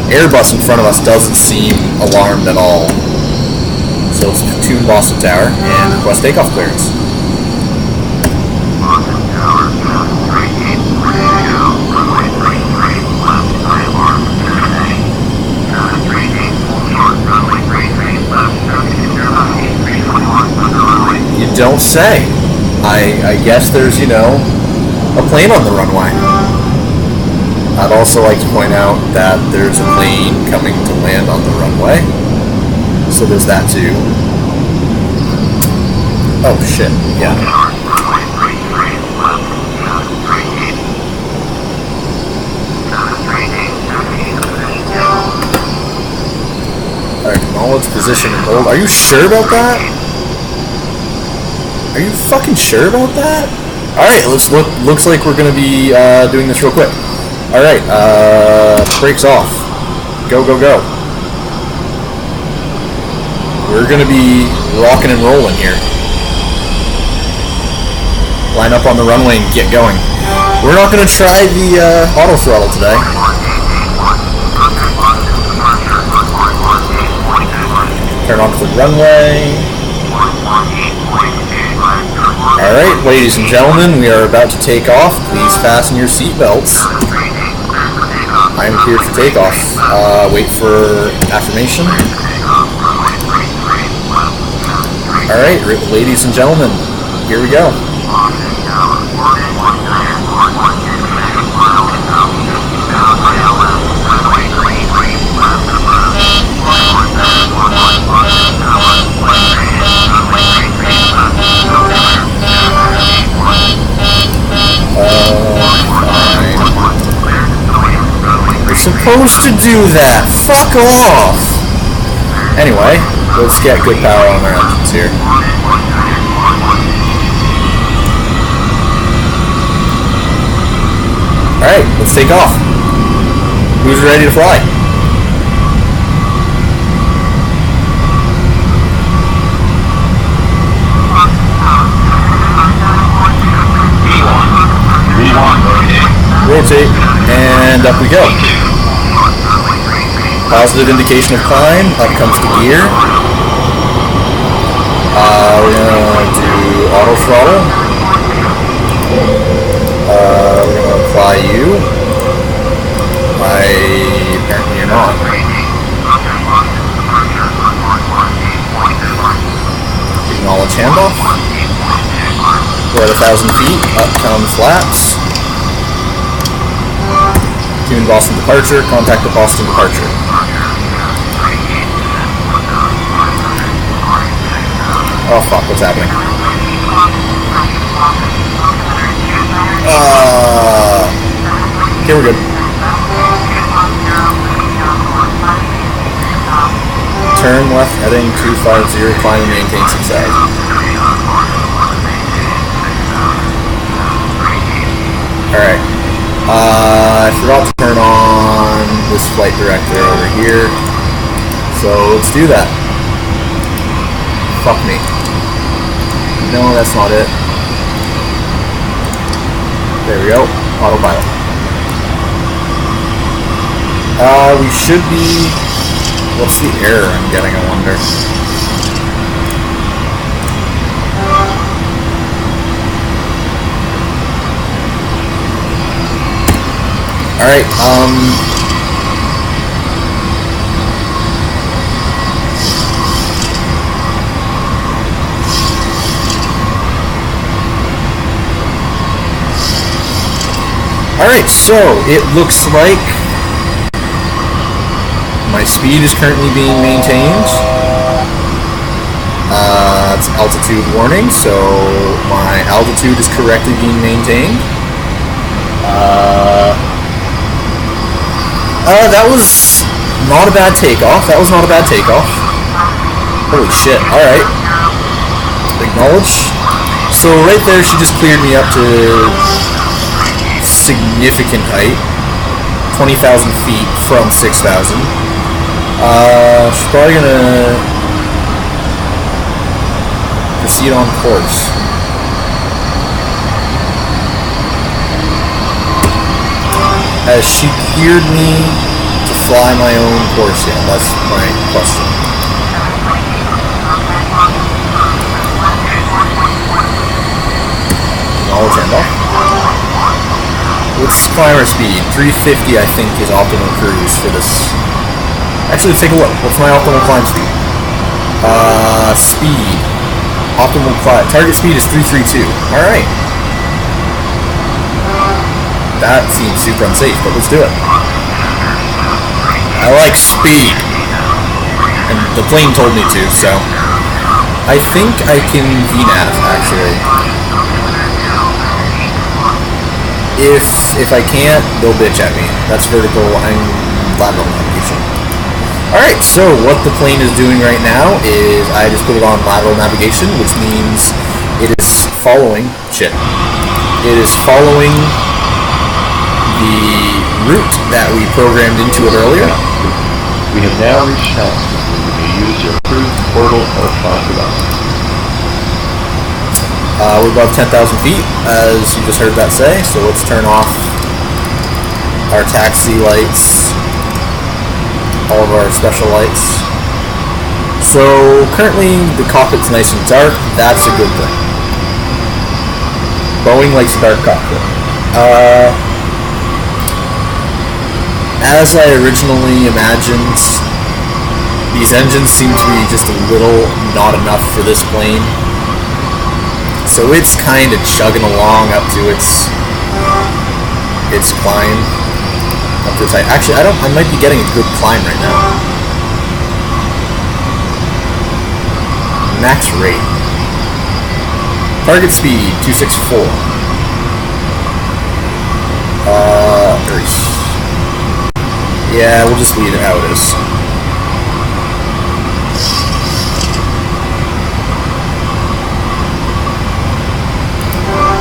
Airbus in front of us doesn't seem alarmed at all. So let's tune Boston Tower and request takeoff clearance. You don't say. I guess there's, a plane on the runway. I'd also like to point out that there's a plane coming to land on the runway. So there's that too. Oh shit, yeah. Alright, acknowledge position and hold. Are you sure about that? Are you fucking sure about that? Alright, looks like we're gonna be doing this real quick. Alright, brakes off. Go, go, go. We're gonna be rocking and rolling here. Line up on the runway and get going. We're not gonna try the auto throttle today. Turn onto the runway. Alright, ladies and gentlemen, we are about to take off. Please fasten your seatbelts. I'm cleared for takeoff. Wait for affirmation. Alright, ladies and gentlemen, here we go. Fine. You're supposed to do that. Fuck off. Anyway, let's get good power on our engines here. Alright, let's take off. Who's ready to fly? Rotate, and up we go. Positive indication of climb, up comes the gear. We're gonna do auto throttle. We're gonna apply you. Apparently you're not. Acknowledge handoff. We're at 1,000 feet, up come flaps. Tune Boston departure, contact the Boston departure. Oh fuck, what's happening? Okay, we're good. Turn left heading 250, climb and maintain 6,000. Alright. I forgot to turn on this flight director over here, so let's do that. Fuck me. No, that's not it. There we go. Autopilot. We should be... What's the error I'm getting, I wonder? Alright, Alright, so it looks like my speed is currently being maintained. It's altitude warning, so my altitude is correctly being maintained. That was not a bad takeoff. Holy shit, alright. Acknowledge. So right there, she just cleared me up to significant height. 20,000 feet from 6,000. She's probably gonna proceed on course. Has she cleared me to fly my own course yet? That's my question. Acknowledge handoff. What's climber speed? 350 I think is optimal cruise for this. Actually, let's take a look. What's my optimal climb speed? Speed. Optimal climb. Target speed is 332. Alright. That seems super unsafe, but let's do it. I like speed. And the plane told me to, so... I think I can VNAV, actually. If I can't, they'll bitch at me. That's vertical and lateral navigation. Alright, so what the plane is doing right now is I just put it on lateral navigation, which means it is following... Shit. It is following the route that we programmed into it earlier. We have now reached altitude. You may use your approved portal electronic device. We're above 10,000 feet, as you just heard that say, so let's turn off our taxi lights, all of our special lights, So currently the cockpit's nice and dark. That's a good thing. Boeing likes a dark cockpit. As I originally imagined, these engines seem to be just a little not enough for this plane. So it's kind of chugging along up to its climb. Up to its height. Actually, I might be getting a good climb right now. Max rate. Target speed 264. Yeah, we'll just leave it how it is.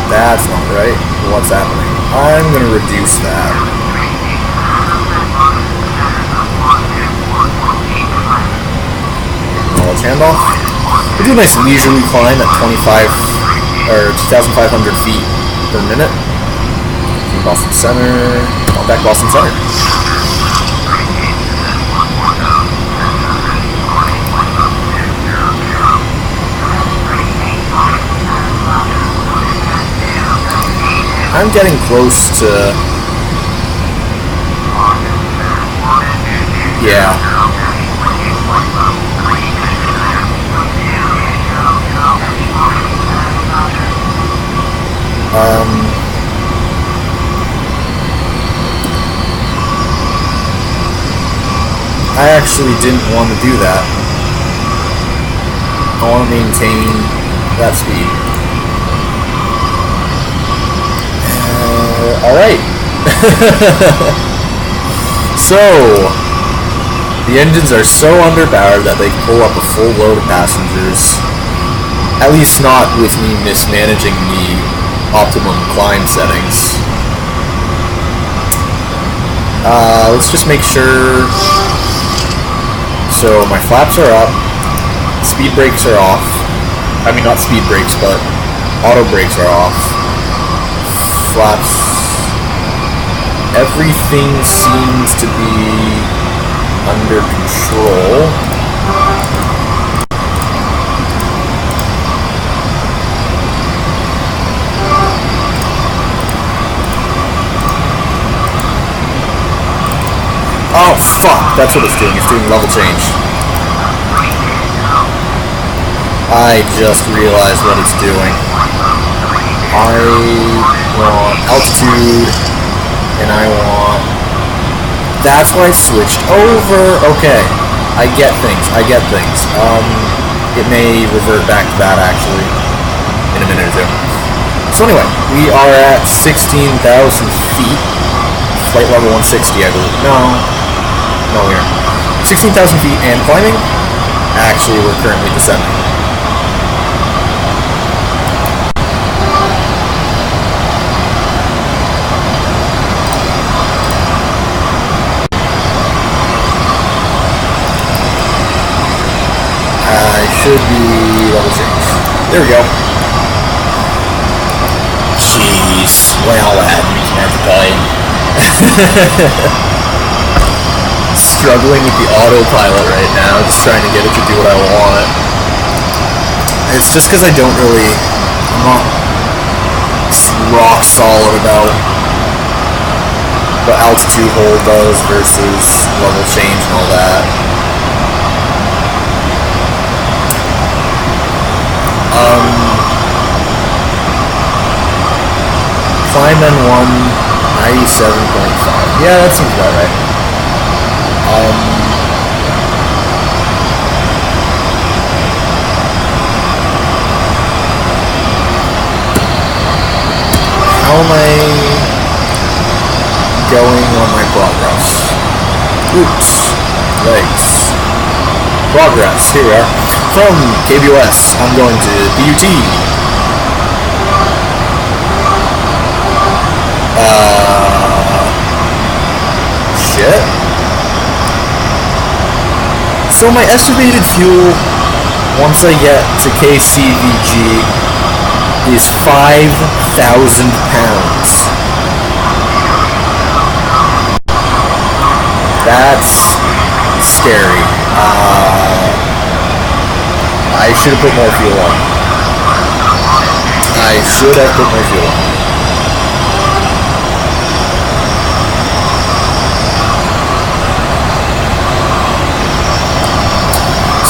That's not right. What's happening? I'm gonna reduce that. Knowledge handoff. We'll do a nice leisurely climb at 2,500 feet per minute. Boston Center. Contact Boston Center. I'm getting close to... Yeah. I actually didn't want to do that. I want to maintain that speed. Alright. So, the engines are so underpowered that they pull up a full load of passengers. At least not with me mismanaging the optimum climb settings. Let's just make sure... So, my flaps are up. Speed brakes are off. I mean, not speed brakes, but auto brakes are off. Flaps. Everything seems to be under control. Oh fuck, that's what it's doing. It's doing level change. I just realized what it's doing. I want altitude, and I want... That's why I switched over. Okay, I get things. It may revert back to that, actually, in a minute or two. So anyway, we are at 16,000 feet. Flight level 160, I believe. No, we aren't. 16,000 feet and climbing. Actually, we're currently descending. Should be level change. There we go. Jeez, well, that had me multiplying. Struggling with the autopilot right now, just trying to get it to do what I want. It's just because I'm not rock solid about what altitude hold does versus level change and all that. Climb N1, 97.5. Yeah, that seems about right. How am I going on my progress? Oops. Legs. Progress. Here we are. From KBOS, I'm going to BUT. Shit. So my estimated fuel, once I get to KCVG, is 5,000 pounds. That's scary. I should have put more fuel on. I should have put more fuel on.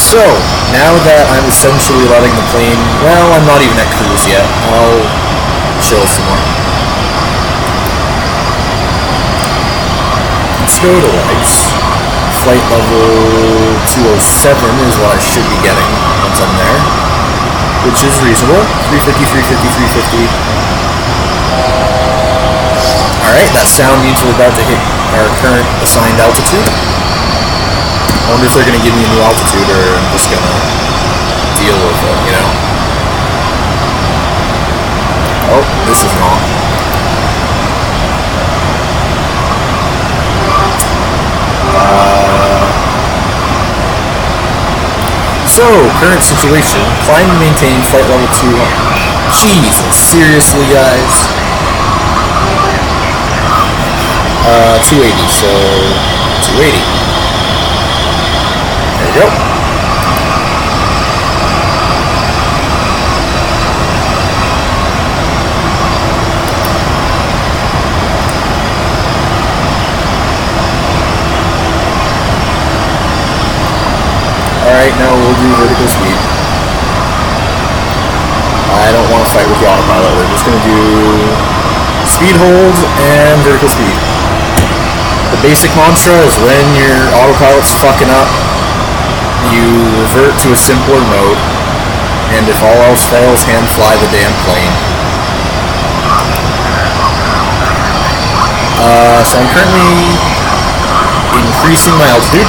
So, now that I'm essentially letting the plane, well, I'm not even at cruise yet. I'll chill some more. Let's go to lights. Flight level 207 is what I should be getting once I'm there, which is reasonable. 350, 350, 350. Alright, that sound means we're about to hit our current assigned altitude. I wonder if they're going to give me a new altitude, or I'm just going to deal with it, you know? Oh, this is wrong. So, current situation, climb and maintain flight level 2. Jesus, seriously, guys? 280, so 280. There we go. Alright, now we'll do vertical speed. I don't want to fight with the autopilot. We're just going to do speed hold and vertical speed. The basic mantra is when your autopilot's fucking up, you revert to a simpler mode, and if all else fails, hand fly the damn plane. So I'm currently increasing my altitude.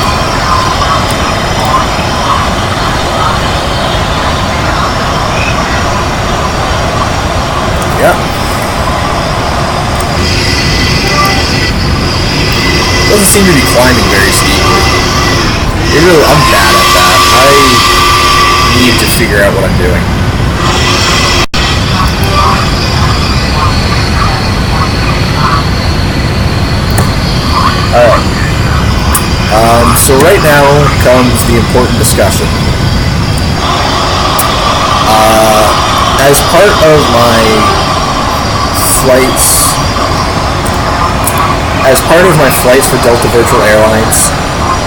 Yeah. Doesn't seem to be climbing very steeply. I'm bad at that. I need to figure out what I'm doing. Alright. So right now comes the important discussion. As part of my flights for Delta Virtual Airlines,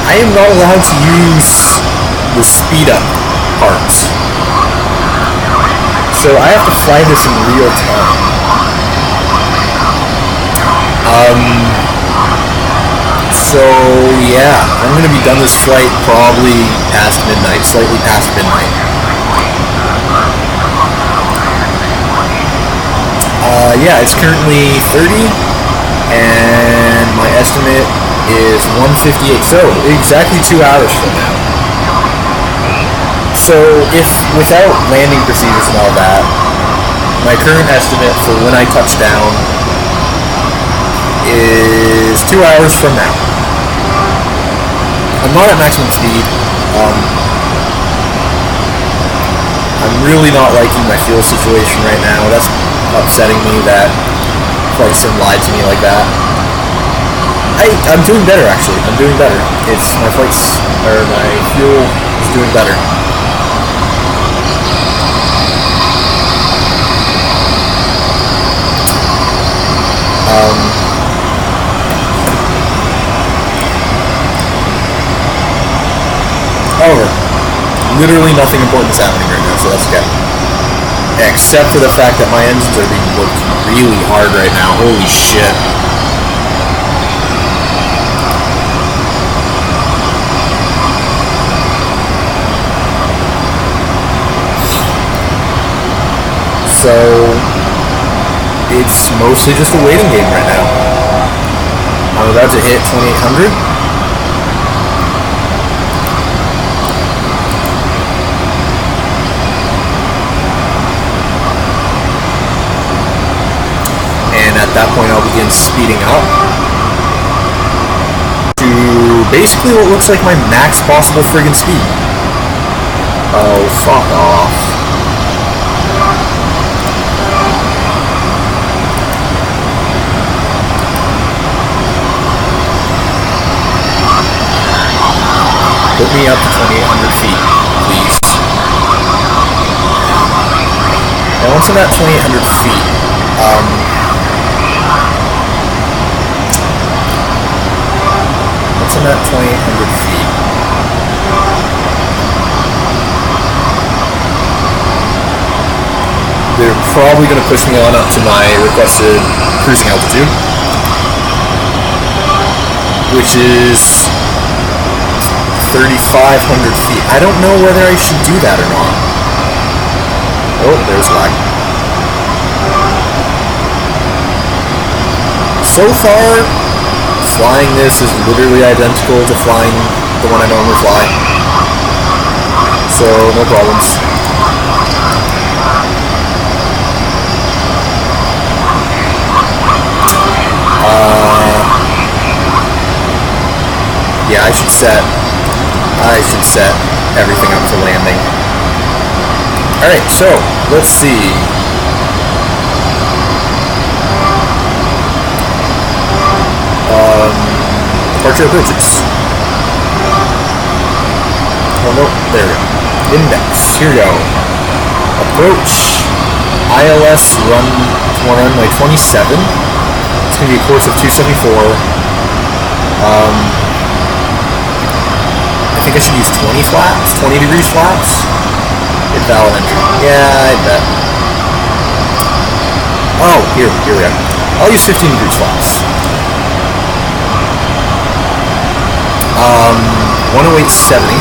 I am not allowed to use the speed up parts. So I have to fly this in real time. So yeah, I'm gonna be done this flight probably past midnight, slightly past midnight. Yeah, it's currently 30, and my estimate is 158, so exactly 2 hours from now. So if, without landing procedures and all that, my current estimate for when I touch down is 2 hours from now. I'm not at maximum speed. I'm really not liking my fuel situation right now. That's upsetting me that Flight Sim lied to me like that. I'm doing better, actually. I'm doing better. It's my fuel is doing better. However, literally nothing important is happening right now, so that's okay. Except for the fact that my engines are being worked really hard right now. Holy shit. So, it's mostly just a waiting game right now. I'm about to hit 2800. At that point I'll begin speeding up to basically what looks like my max possible friggin' speed. Oh, fuck off. Put me up to 2800 feet, please. once I'm at 2,800 feet, once I'm at 2,800 feet, they're probably going to push me on up to my requested cruising altitude, which is 3,500 feet. I don't know whether I should do that or not. Oh, there's lag. So far, flying this is literally identical to flying the one I normally fly. So, no problems. Yeah, I should set everything up for landing. Alright, so, let's see. Departure approaches. Oh no, there we go. Index, here we go. Approach. ILS runway 27. It's going to be a course of 274. I think I should use 20 flaps, 20 degrees flaps. Invalid entry. Yeah, I bet. Oh, here we are. I'll use 15 degrees flaps. 108.70.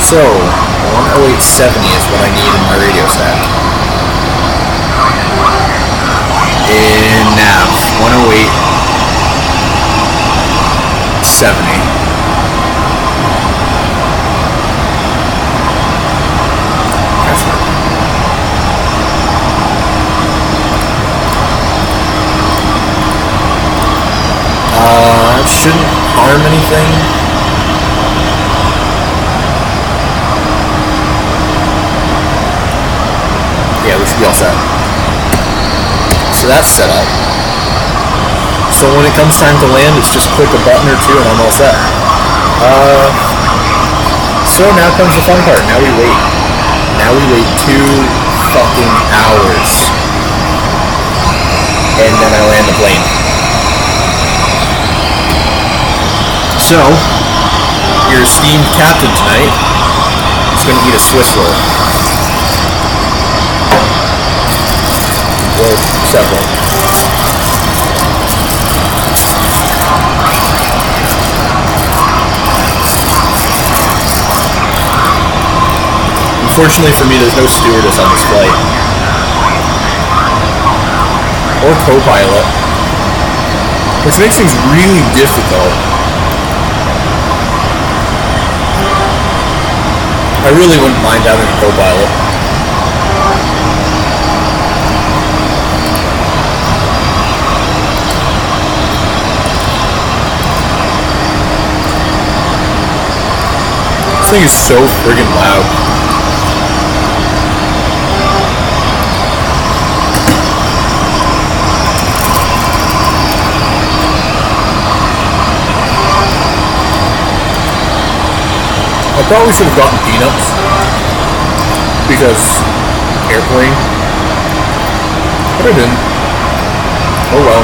So, 108.70 is what I need in my radio stack. In nav, 108.70. Shouldn't harm anything. Yeah, we should be all set. So that's set up. So when it comes time to land, it's just click a button or two and I'm all set. So now comes the fun part. Now we wait. Now we wait 2 fucking hours. And then I land the plane. So, your esteemed captain tonight is going to eat a Swiss roll. Or several. Unfortunately for me, there's no stewardess on this flight. Or co-pilot. Which makes things really difficult. I really wouldn't mind having a co-pilot. This thing is so friggin' loud. I probably should have gotten peanuts, because airplane, but I didn't. Oh well.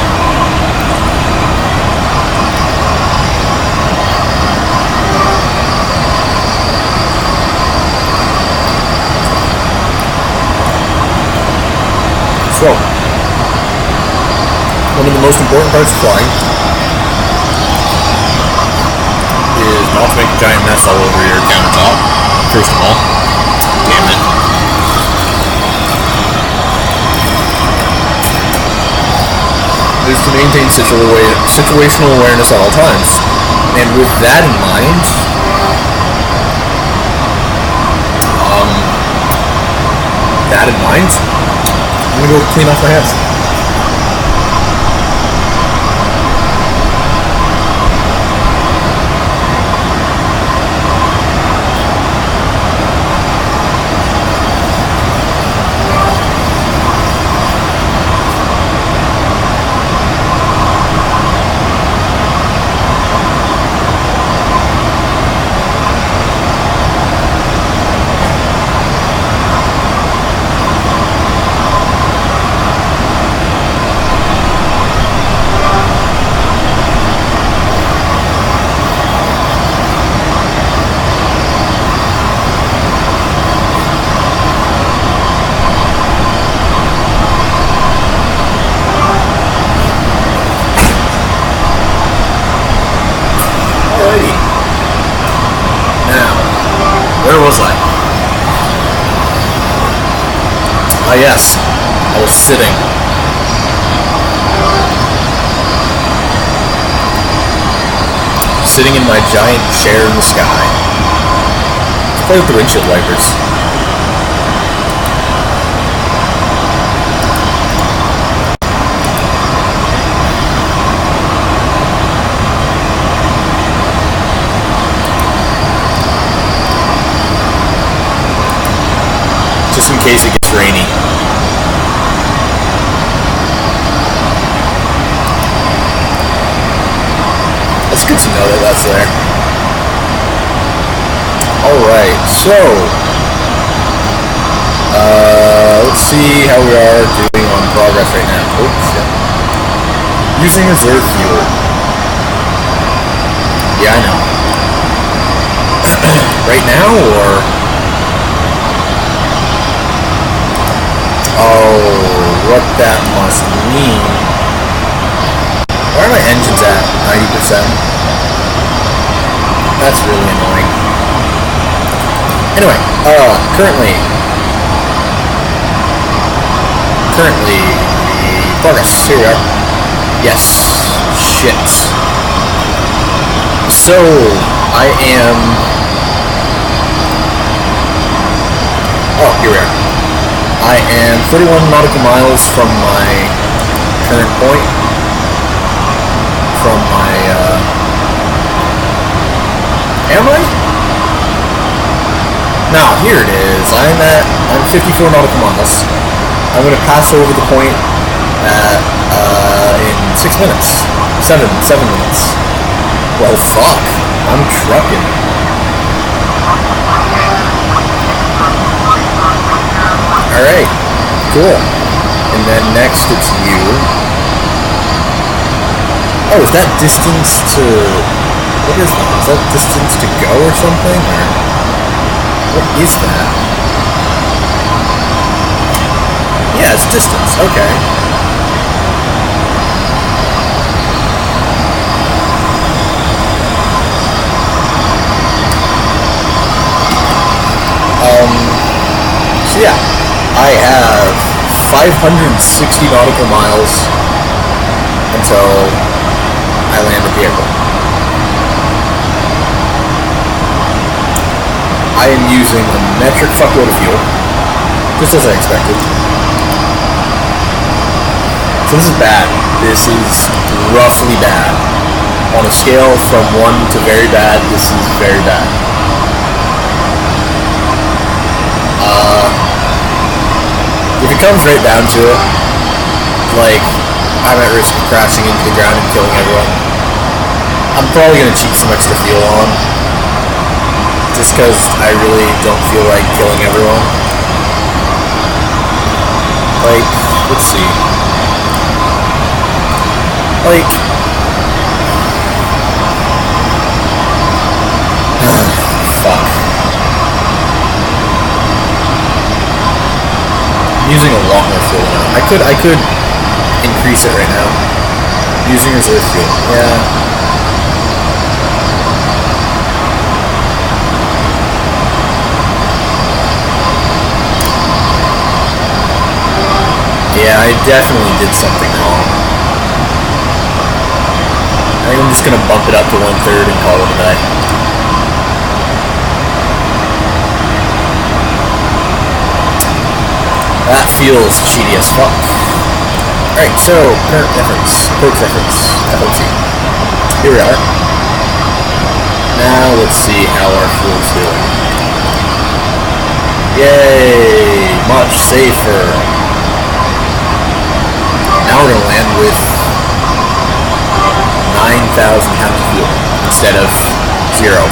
So, one of the most important parts of flying is not to make a giant mess all over your countertop, first of all. Damn it. Is to maintain situational awareness at all times. And with that in mind, I'm gonna go clean off my hands. was I? Ah, yes. I was sitting. Sitting in my giant chair in the sky. Let's play with the windshield wipers. Just in case it gets rainy. It's good to know that that's there. Alright, so let's see how we are doing on progress right now. Oh shit. Using reserve fuel. Yeah, I know. Right now, or? Oh, what that must mean. Why are my engines at 90%? That's really annoying. Anyway, currently, progress, here we are. Yes, shit. So, I am, here we are. I am 31 nautical miles from my current point. From my, am I? Now, here it is. I'm 54 nautical miles. I'm gonna pass over the point at, in 6 minutes. 7 minutes. Well, fuck. I'm trucking. Alright. Cool. And then next it's you. Oh, is that distance to... What is that? Is that distance to go or something? Or what is that? Yeah, it's distance. Okay. So yeah, I have 560 nautical miles until I land at the airport. I am using a metric fuckload of fuel, just as I expected. So this is bad. This is roughly bad. On a scale from 1 to very bad, this is very bad. If it comes right down to it, like, I'm at risk of crashing into the ground and killing everyone, I'm probably going to cheat some extra fuel on, just because I really don't feel like killing everyone. Like, let's see. Like, fuck. I'm using a lot more fuel now. I could increase it right now. Using reserve fuel. Yeah. Yeah, I definitely did something wrong. I think I'm just gonna bump it up to 1/3 and call it a day. That feels cheaty as fuck. Alright, so, current efforts, approach efforts, FOC. Here we are. Now, let's see how our fuel's doing. Yay! Much safer. Now we're gonna land with 9,000 pounds of fuel instead of 0,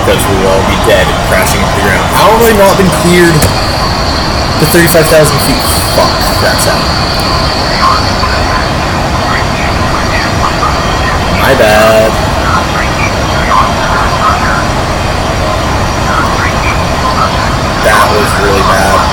because we will all be dead and crashing into the ground. How have I not been cleared to 35,000 feet? Fuck, that's out. My bad. That was really bad.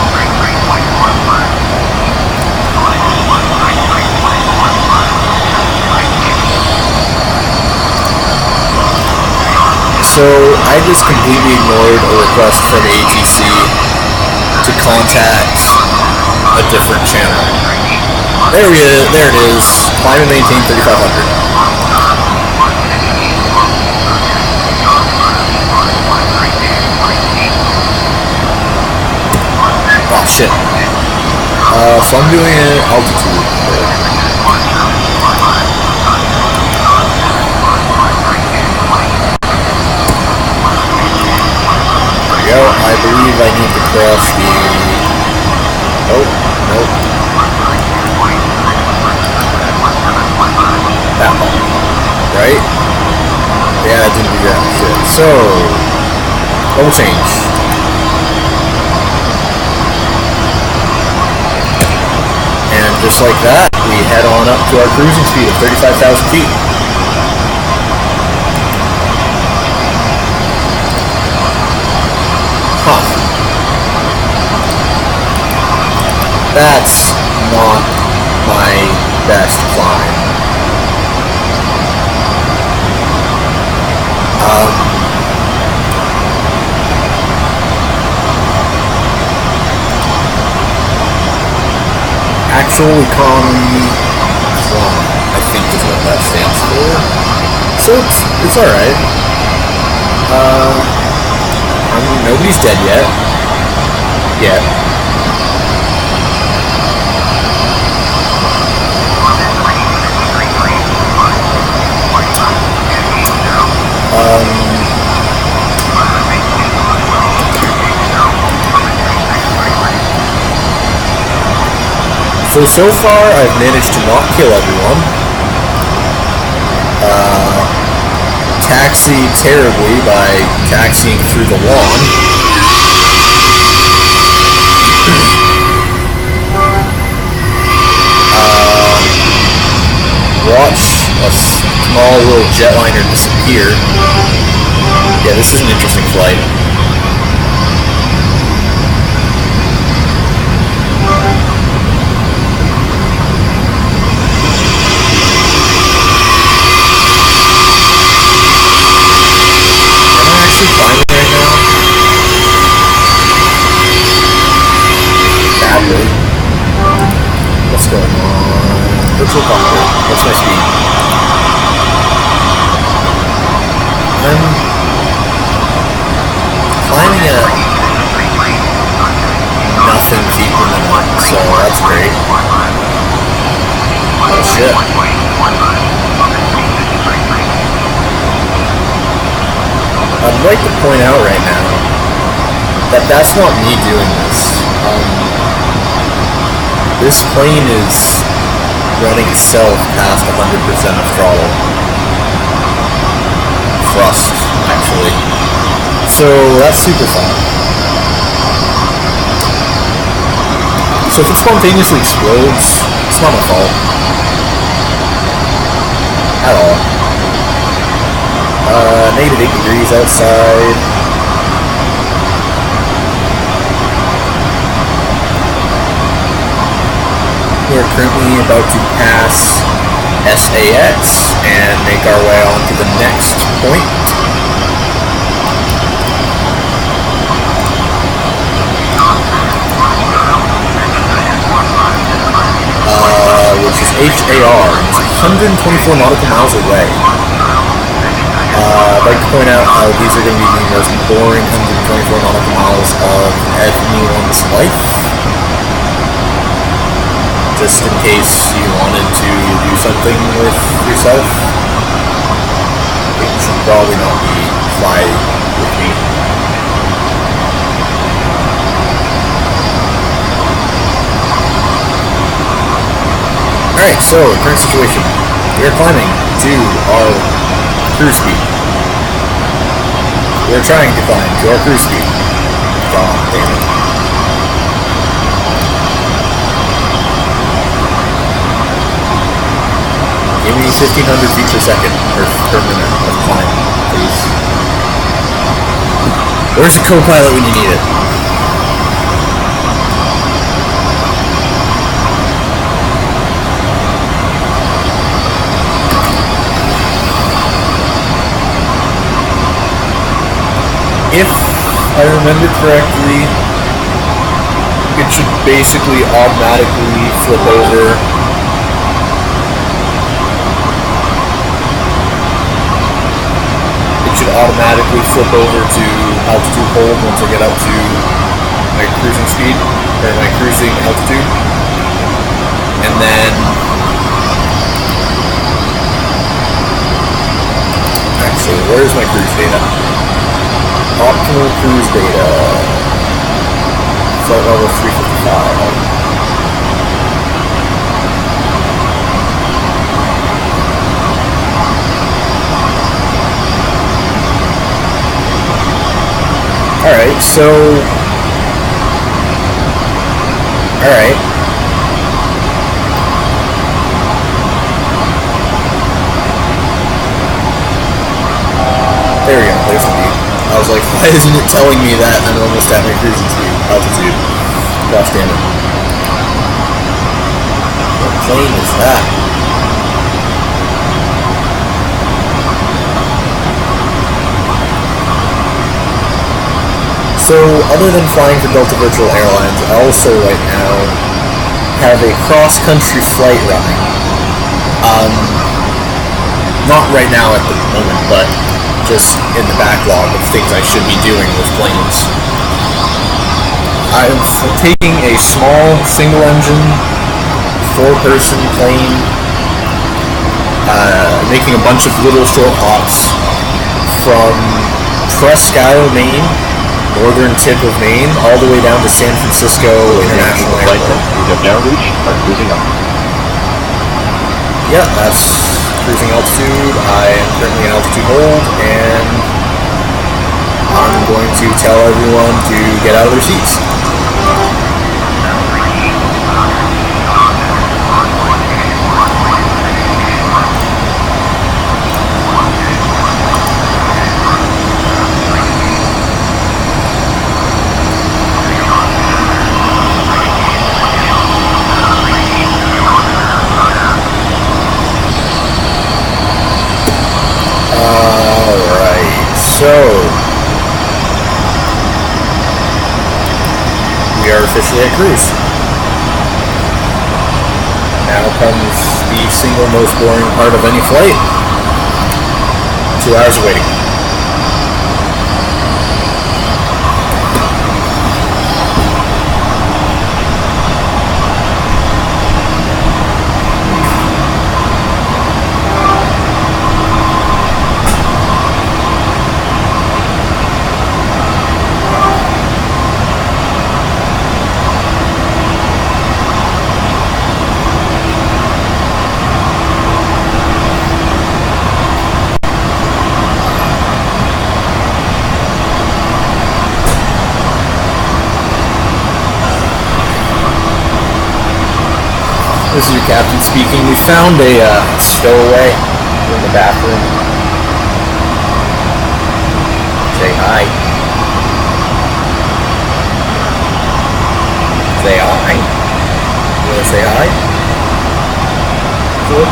So I just completely ignored a request from ATC to contact a different channel. There it is. Climb and maintain 3500. Oh shit. So I'm doing an altitude. There we go. I believe I need to cross the... Oh, nope. That one. Right? Yeah, it didn't do that shit. So, level change. And just like that, we head on up to our cruising speed of 35,000 feet. Huh. That's not my best climb. Actual economy climb, I think is what that stands for. So it's alright. Nobody's dead yet. So far, I've managed to not kill everyone. Taxi terribly by taxiing through the lawn. Watch a small little jetliner disappear. Yeah, this is an interesting flight. What's going on? Virtual cockpit. What's my speed? I'm climbing at nothing feet per minute, so that's great. Oh shit. I'd like to point out right now that that's not me doing this. This plane is running itself past 100% of throttle. Thrust, actually. So that's super fun. So if it spontaneously explodes, it's not my fault. At all. -8 degrees outside. We're currently about to pass SAX and make our way on to the next point. Which is HAR. It's 124 nautical miles away. I'd like to point out how these are going to be the most boring 124 nautical miles of anyone's life. Just in case you wanted to do something with yourself, it should probably not be fly with me. Alright, so current situation. We are climbing to our cruise speed. We are trying to climb to our cruise speed. God damn it. Give me 1,500 feet per second, or per minute of climb, please. Where's the co-pilot when you need it? if I remember correctly, it should basically automatically flip over. It should automatically flip over to altitude hold once I get up to my cruising speed, or my cruising altitude. And then, actually, where's my cruise data? Optimal cruise data. Flight level 355. Alright, so... Alright. There we go, there's the beat. I was like, why isn't it telling me that I'm almost at my cruising speed, altitude? Gosh damn it. What plane is that? So, other than flying for Delta Virtual Airlines, I also right now have a cross-country flight running. Not right now at the moment, but just in the backlog of things I should be doing with planes. I'm taking a small, single-engine, 4-person plane, making a bunch of little short hops from Presque Isle, Maine, northern tip of Maine, all the way down to San Francisco International Airport. We have now reached our cruising altitude. Yep, that's cruising altitude. I am currently in altitude hold, and I'm going to tell everyone to get out of their seats. So, we are officially at cruise. Now comes the single most boring part of any flight. 2 hours of waiting. This is your captain speaking. We found a stowaway in the bathroom. Say hi. Say hi. You wanna say hi? Cool.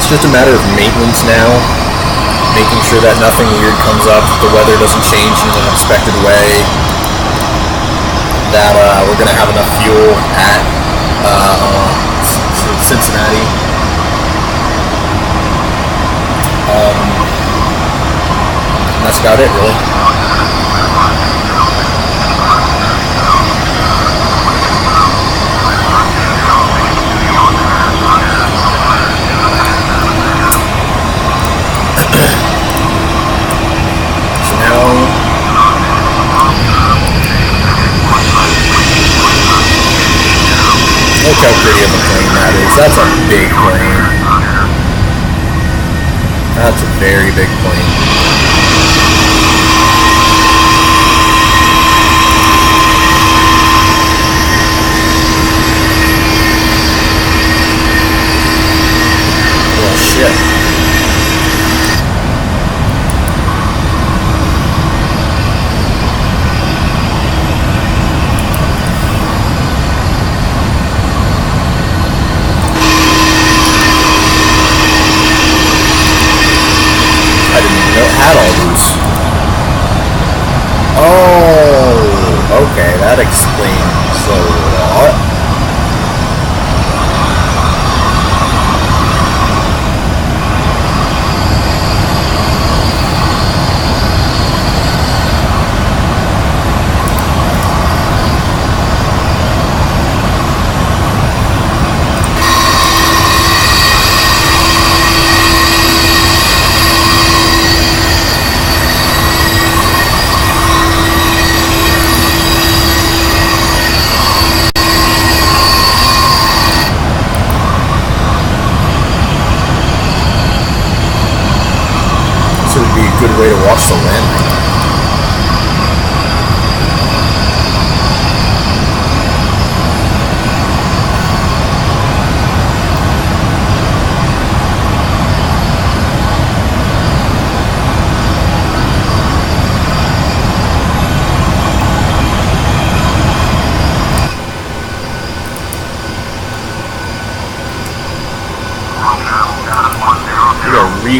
It's just a matter of maintenance now, making sure that nothing weird comes up, the weather doesn't change in an unexpected way, that we're going to have enough fuel at Cincinnati. That's about it, really. Look how pretty of a plane that is. That's a big plane. That's a very big plane. Well, shit.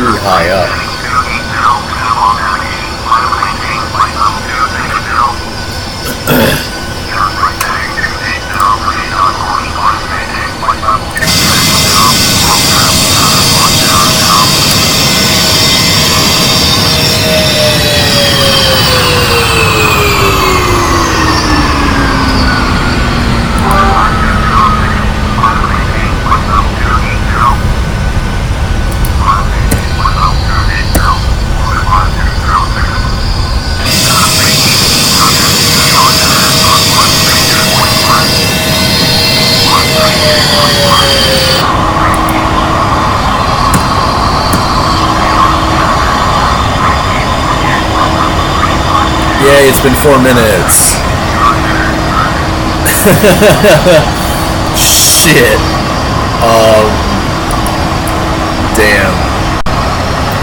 really high up. Yay, it's been 4 minutes. Shit. Damn.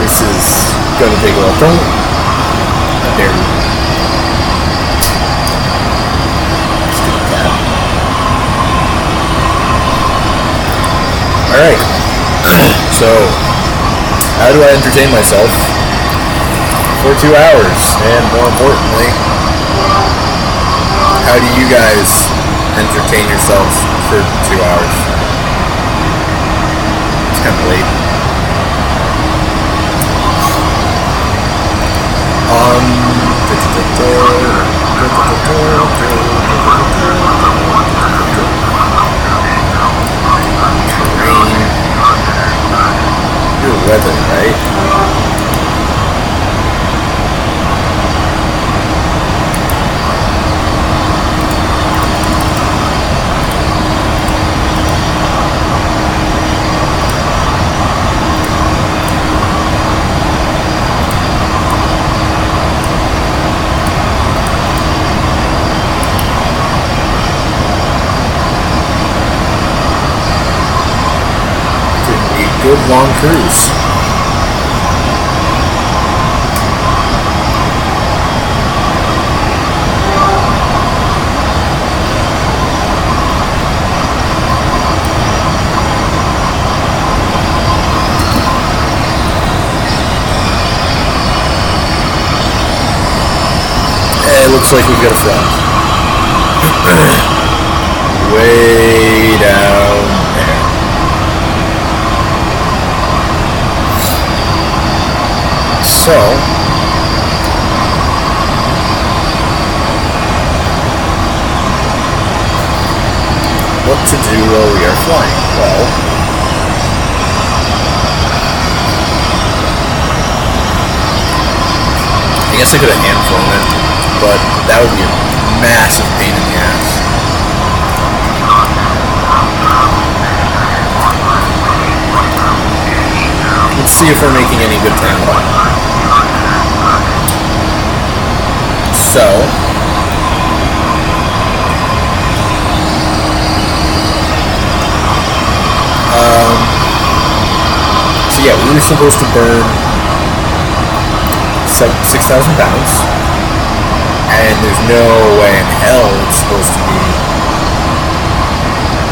This is gonna take a while. Don't. How dare you. Stupid cat. Alright. So, how do I entertain myself for 2 hours? And more importantly, how do you guys entertain yourselves for 2 hours? It's kind of late. Your weather, right? Good long cruise. It looks like we've got a front. Way down there. So, what to do while we are flying? Well, I guess I could have hand flown it, but that would be a massive pain in the ass. Let's see if we're making any good time. So, yeah, we were supposed to burn 6,000 pounds, and there's no way in hell it's supposed to be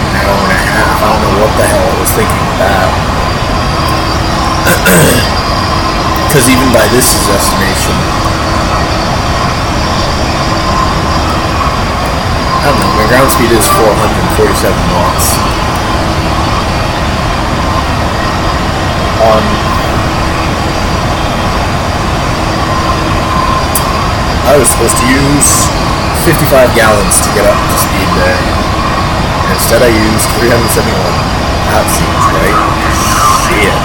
an hour and a half. I don't know what the hell I was thinking of that. Because even by this estimation, I don't know, my ground speed is 447 knots. I was supposed to use 55 gallons to get up to speed there. Instead I used 371. That seems right. Shit.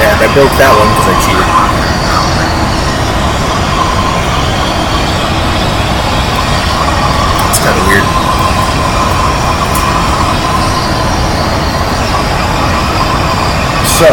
And I broke that one because I cheated. It's kind of weird. So,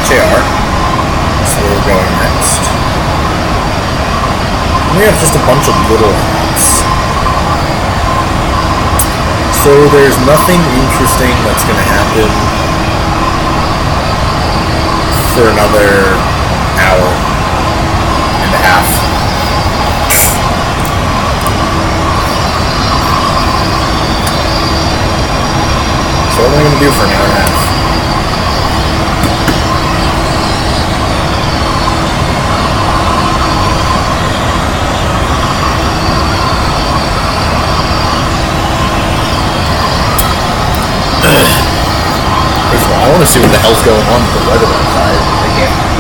HAR, so we're going next. We have just a bunch of little hats. So there's nothing interesting that's going to happen for another hour and a half. So what am I going to do for an hour and a half? First of all, I want to see what the hell's going on with the weather outside. I can't.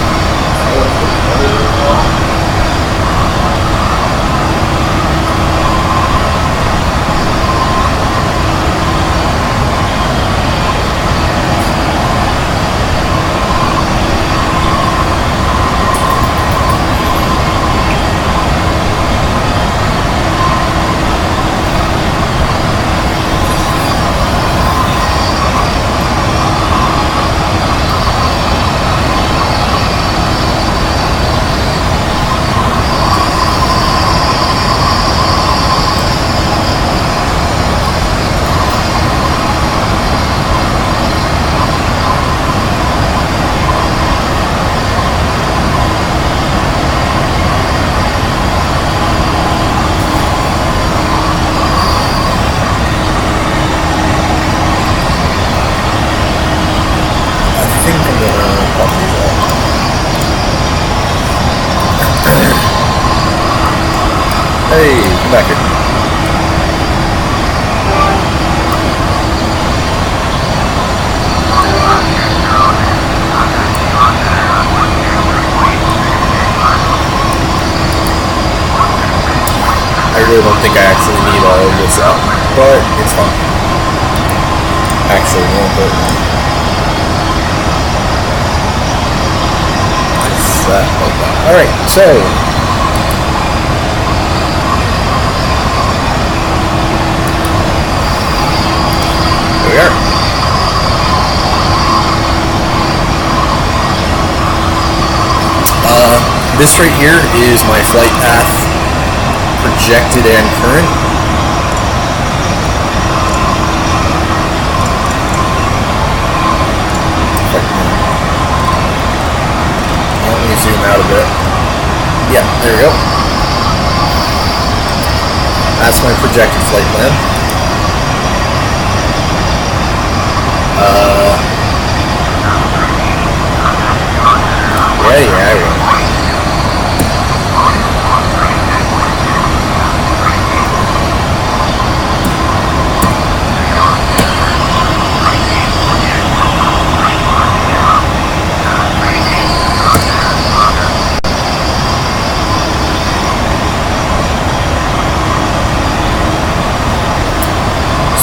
Hey, come back here. I really don't think I actually need all of this out, but it's fine. Actually, more important. Alright, so we are. This right here is my flight path, projected and current. Let me zoom out a bit. Yeah, there we go. That's my projected flight plan. Yeah, I will.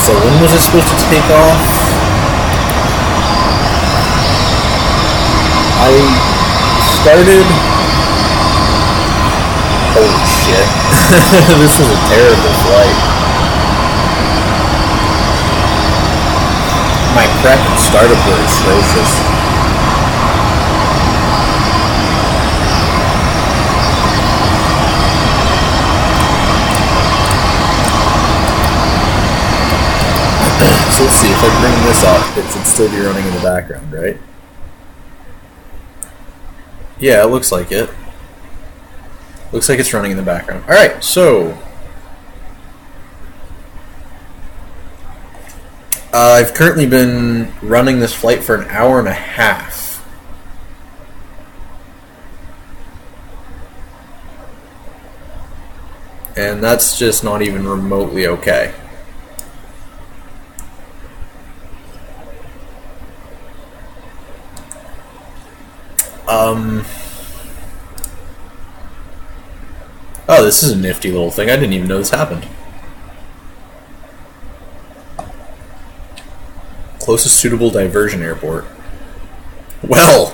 So when was it supposed to take off? I started... Holy shit. This is a terrible flight. My prep and startup were atrocious. So let's see, if I bring this up, it should still be running in the background, right? Yeah, it looks like it. Looks like it's running in the background. Alright, so I've currently been running this flight for an hour and a half. And that's just not even remotely okay. Oh, this is a nifty little thing. I didn't even know this happened. Closest suitable diversion airport. Well,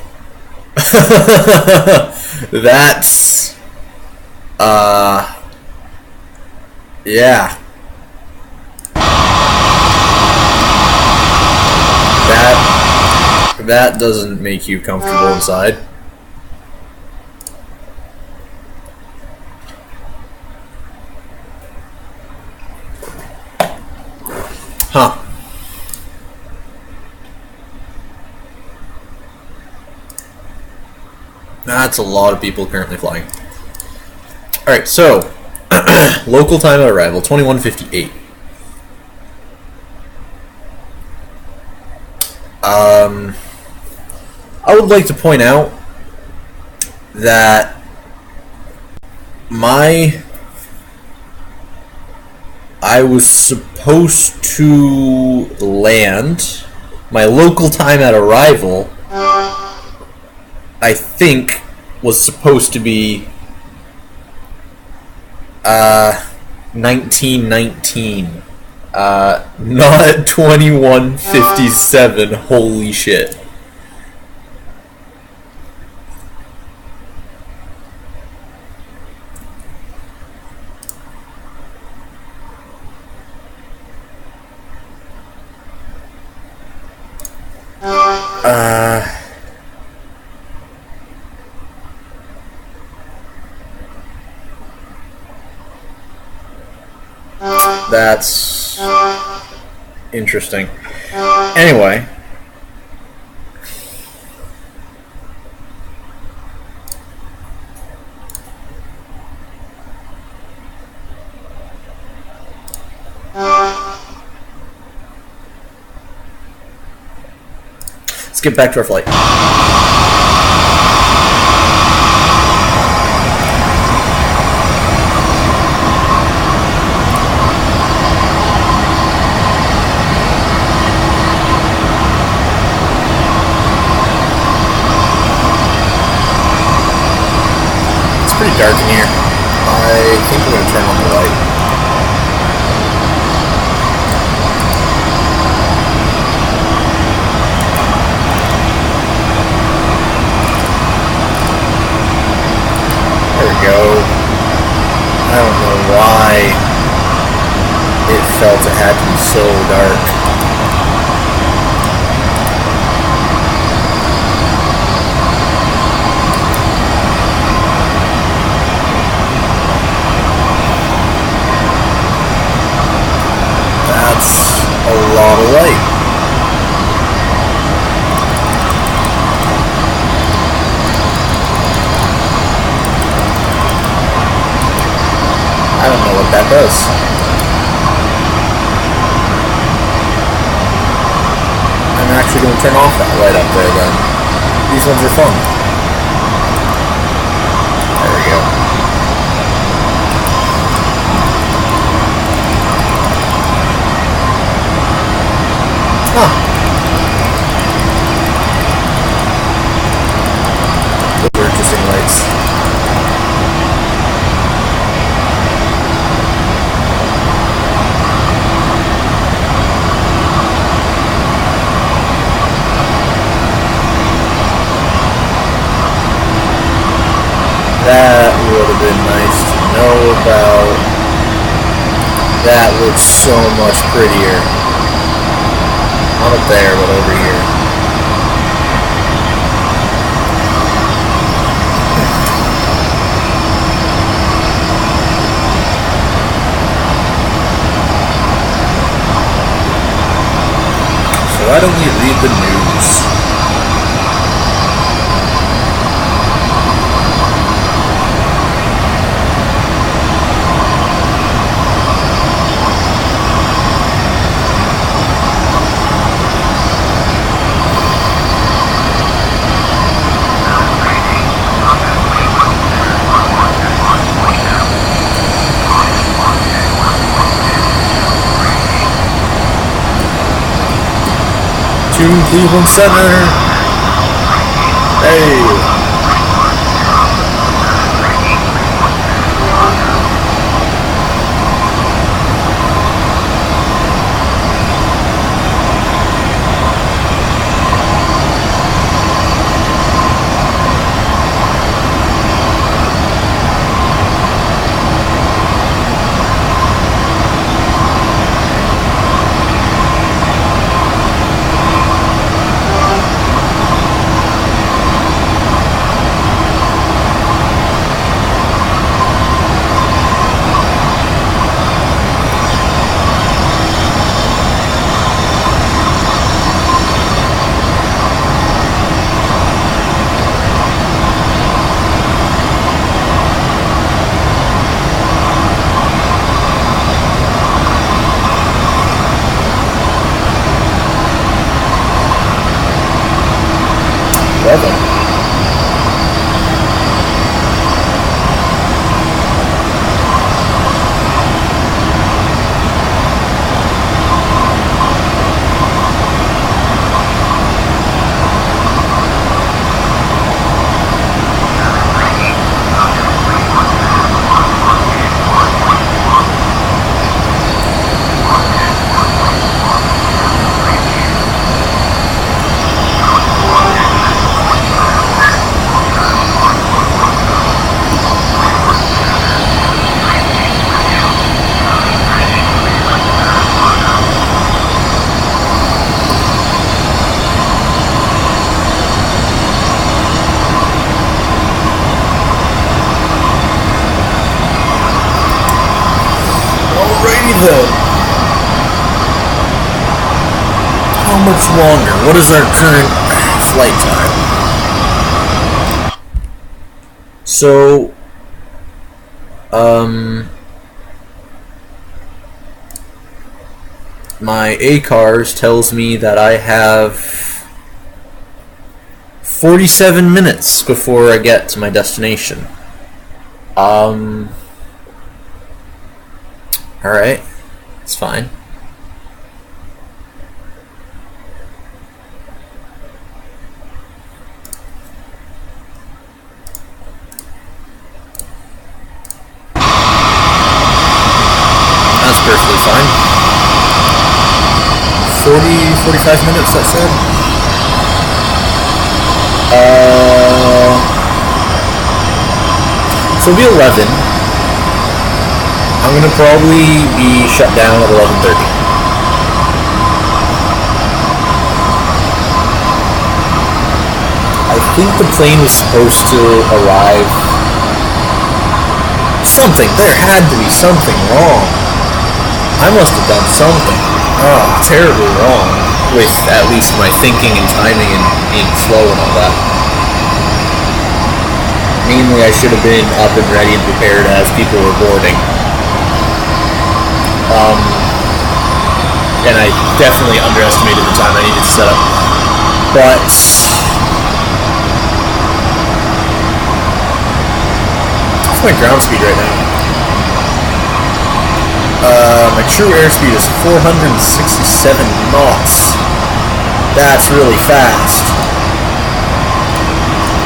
that's, yeah. That doesn't make you comfortable inside. Huh. That's a lot of people currently flying. Alright, so local time of arrival, 21:58. I would like to point out that I was supposed to land my local time at arrival, I think, was supposed to be 1919, not 21:57. Holy shit. That's interesting. Anyway. Let's get back to our flight. Pretty dark in here. I think I'm going to turn on the light. There we go. I don't know why it felt it had to be so dark. A lot of light. I don't know what that does. I'm actually going to turn off that light up there then. These ones are fun. There we go. Huh. Those are interesting lights. That would have been nice to know about. That looks so much prettier. Not up there, but over here. So why don't we read the news? To Cleveland Center. Hey. how much longer? What is our current flight time? So, my ACARS tells me that I have 47 minutes before I get to my destination. Alright. It's fine. That's perfectly fine. 45 minutes, that said? So it'll be 11. I'm gonna probably be shut down at 11:30. I think the plane was supposed to arrive. There had to be something wrong. I must have done something. Terribly wrong. With at least my thinking and timing and being slow and all that. Mainly, I should have been up and ready and prepared as people were boarding. And I definitely underestimated the time I needed to set up. But what's my ground speed right now? My true airspeed is 467 knots. That's really fast.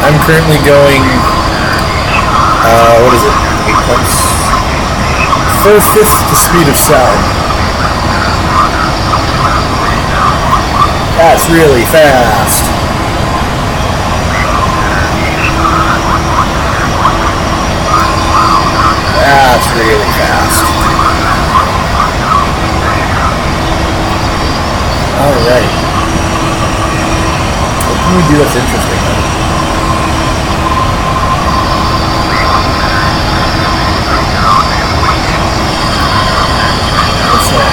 I'm currently going, what is it? 8 pumps? 4/5 the speed of sound. That's really fast. That's really fast. Alright. What can we do that's interesting then? What's that?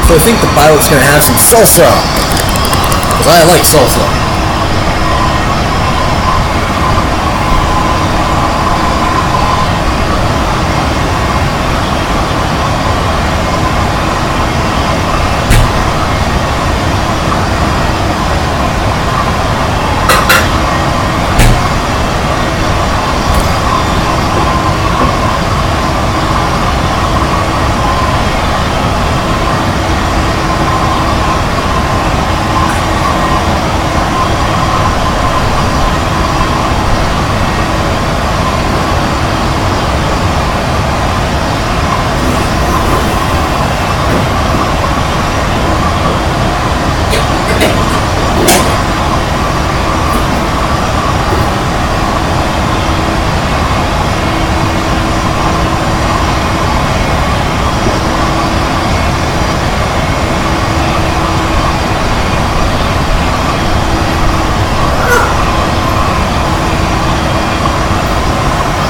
So I think the pilot's gonna have some salsa, because I like salsa.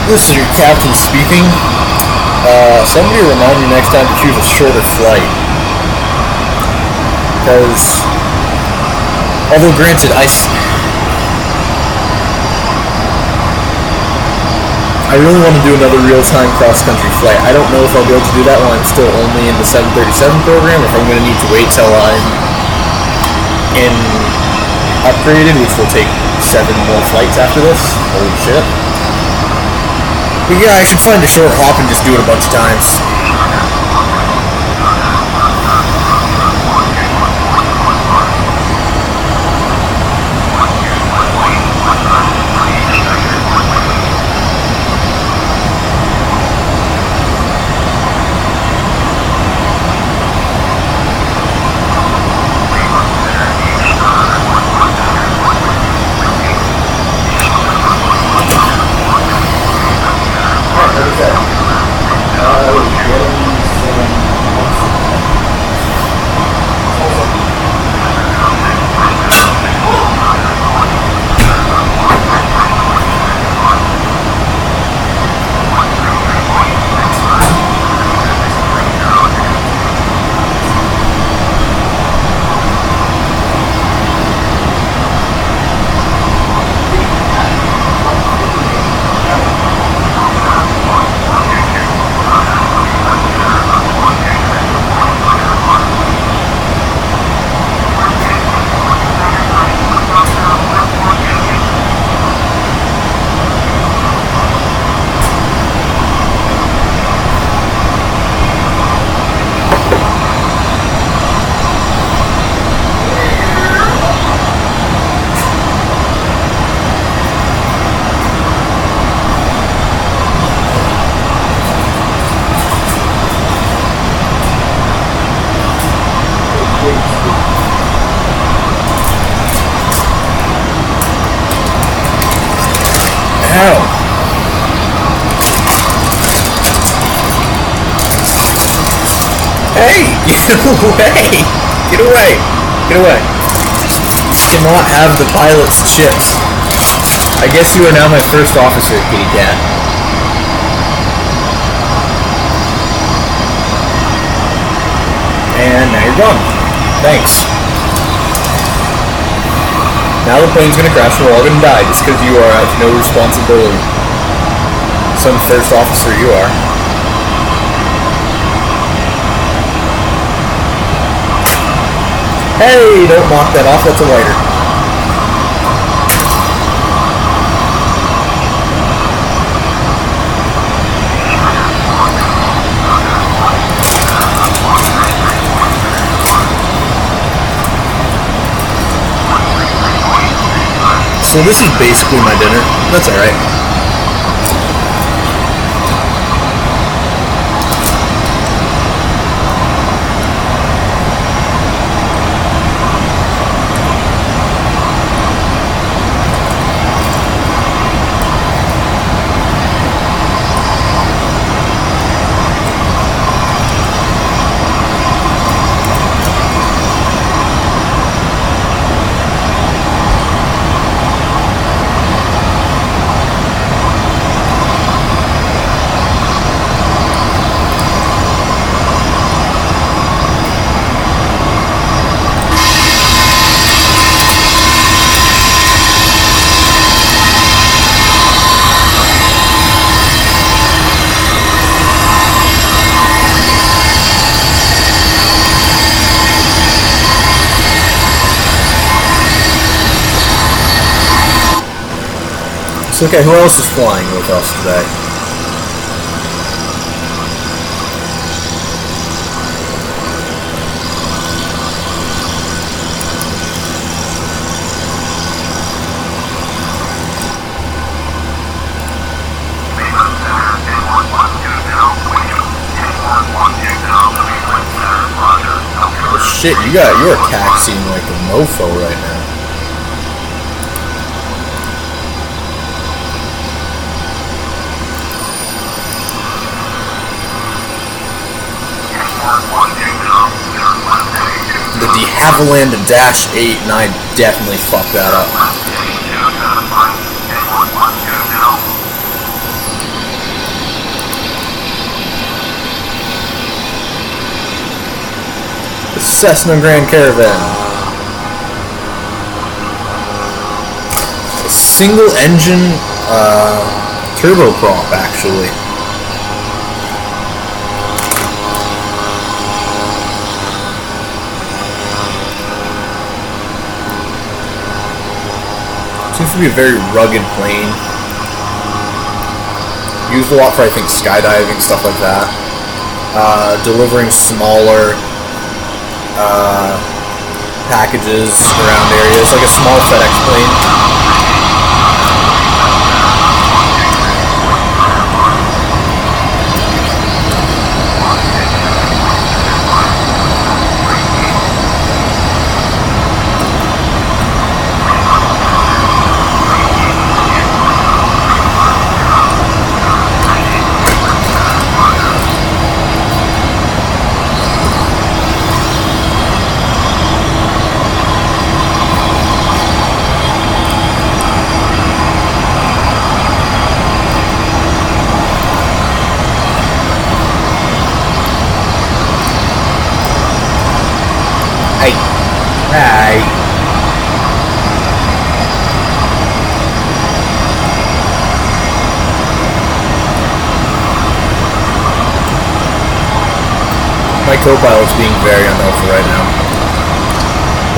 This is your captain speaking. Somebody remind me next time to choose a shorter flight. Because, although granted, I really want to do another real-time cross-country flight. I don't know if I'll be able to do that while I'm still only in the 737 program, or if I'm going to need to wait till I'm in upgraded, which will take 7 more flights after this. Holy shit. But yeah, I should find a short hop and just do it a bunch of times. That was away! Get away! Get away! Get away! Cannot have the pilot's chips. I guess you are now my first officer, kitty cat. And now you're gone. Thanks. Now the plane's gonna crash and we're all gonna die just because you are have no responsibility. Some first officer you are. Hey, don't knock that off, that's a lighter. So this is basically my dinner. That's alright. So, okay, who else is flying with us today? Oh, shit, you're taxiing like a mofo right now. The de Havilland Dash 8, and I definitely fucked that up. The Cessna Grand Caravan. A single engine turboprop, actually. Seems to be a very rugged plane. Used a lot for, I think, skydiving, stuff like that. Delivering smaller packages around areas, like a small FedEx plane. Hi. My co-pilot's being very unhelpful right now.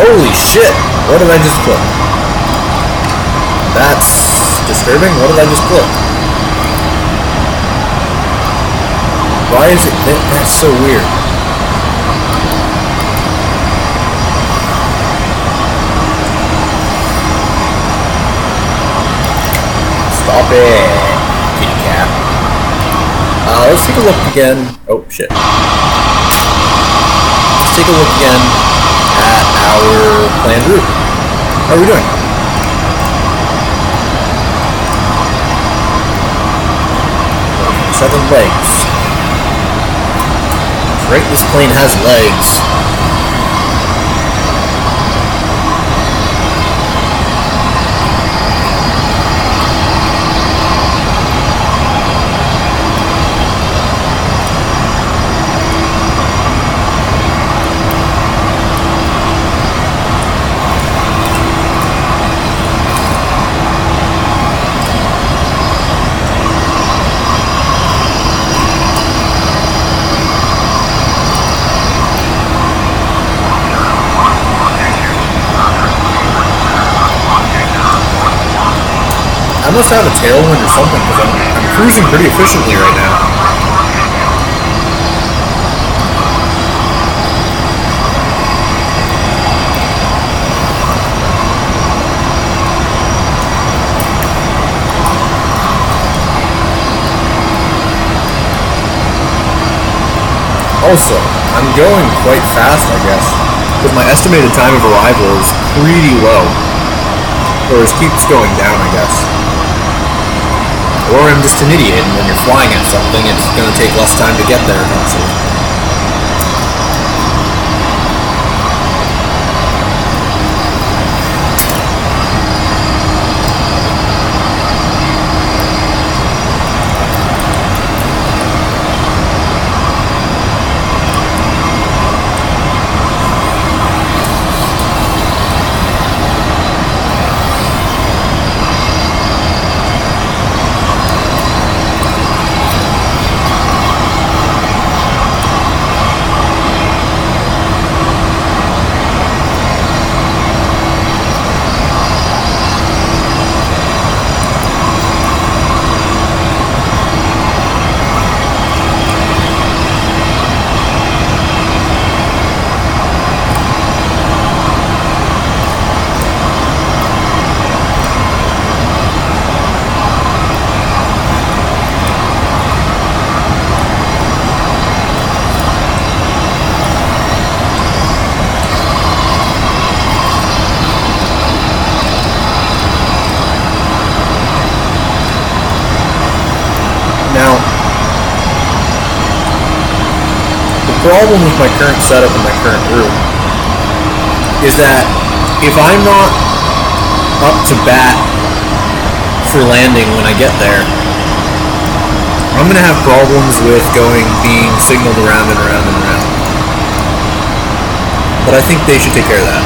Holy shit! What did I just click? That's disturbing. What did I just click? Why is it... That's so weird. Stop it, kitty cat. Let's take a look again. Oh, shit. Let's take a look again at our planned route. How are we doing? Seven legs. Right, this plane has legs. I must have a tailwind or something because I'm cruising pretty efficiently right now. Also, I'm going quite fast, I guess, because my estimated time of arrival is pretty low. Or it keeps going down, I guess. Or I'm just an idiot, and when you're flying at something, it's going to take less time to get there eventually. The problem with my current setup and my current route is that if I'm not up to bat for landing when I get there, I'm going to have problems with being signaled around and around and around. But I think they should take care of that.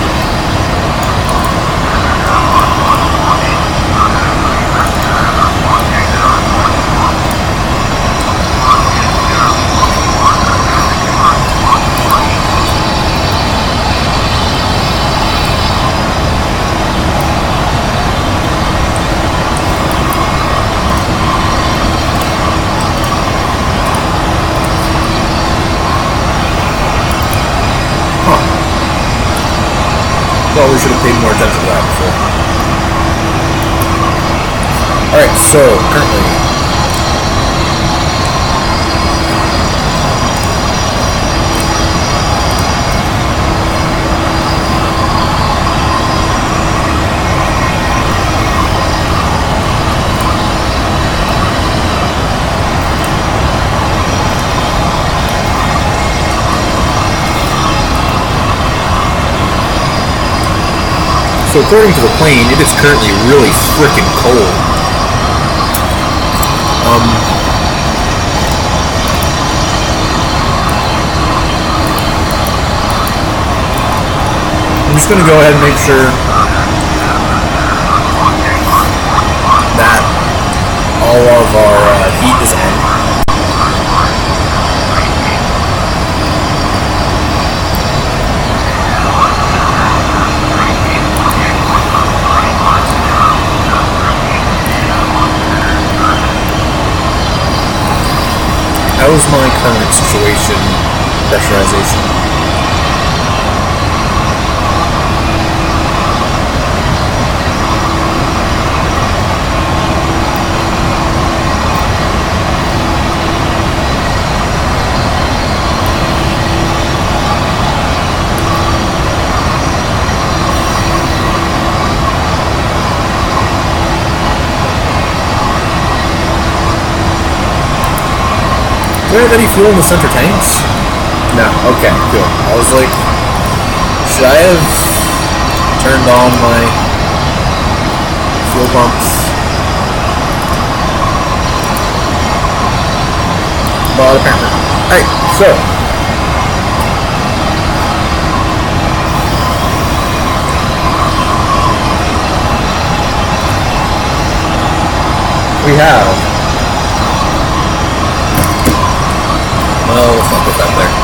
Probably should have paid more attention to that before. Alright, so currently So according to the plane, it is currently really freaking cold. I'm just going to go ahead and make sure that all of our heat is on. How is my current situation pressurization? Do I have any fuel in the center tanks? No, okay, cool. I was like, should I have turned on my fuel pumps? But apparently. Alright, so. We have. Well, let's not put that there.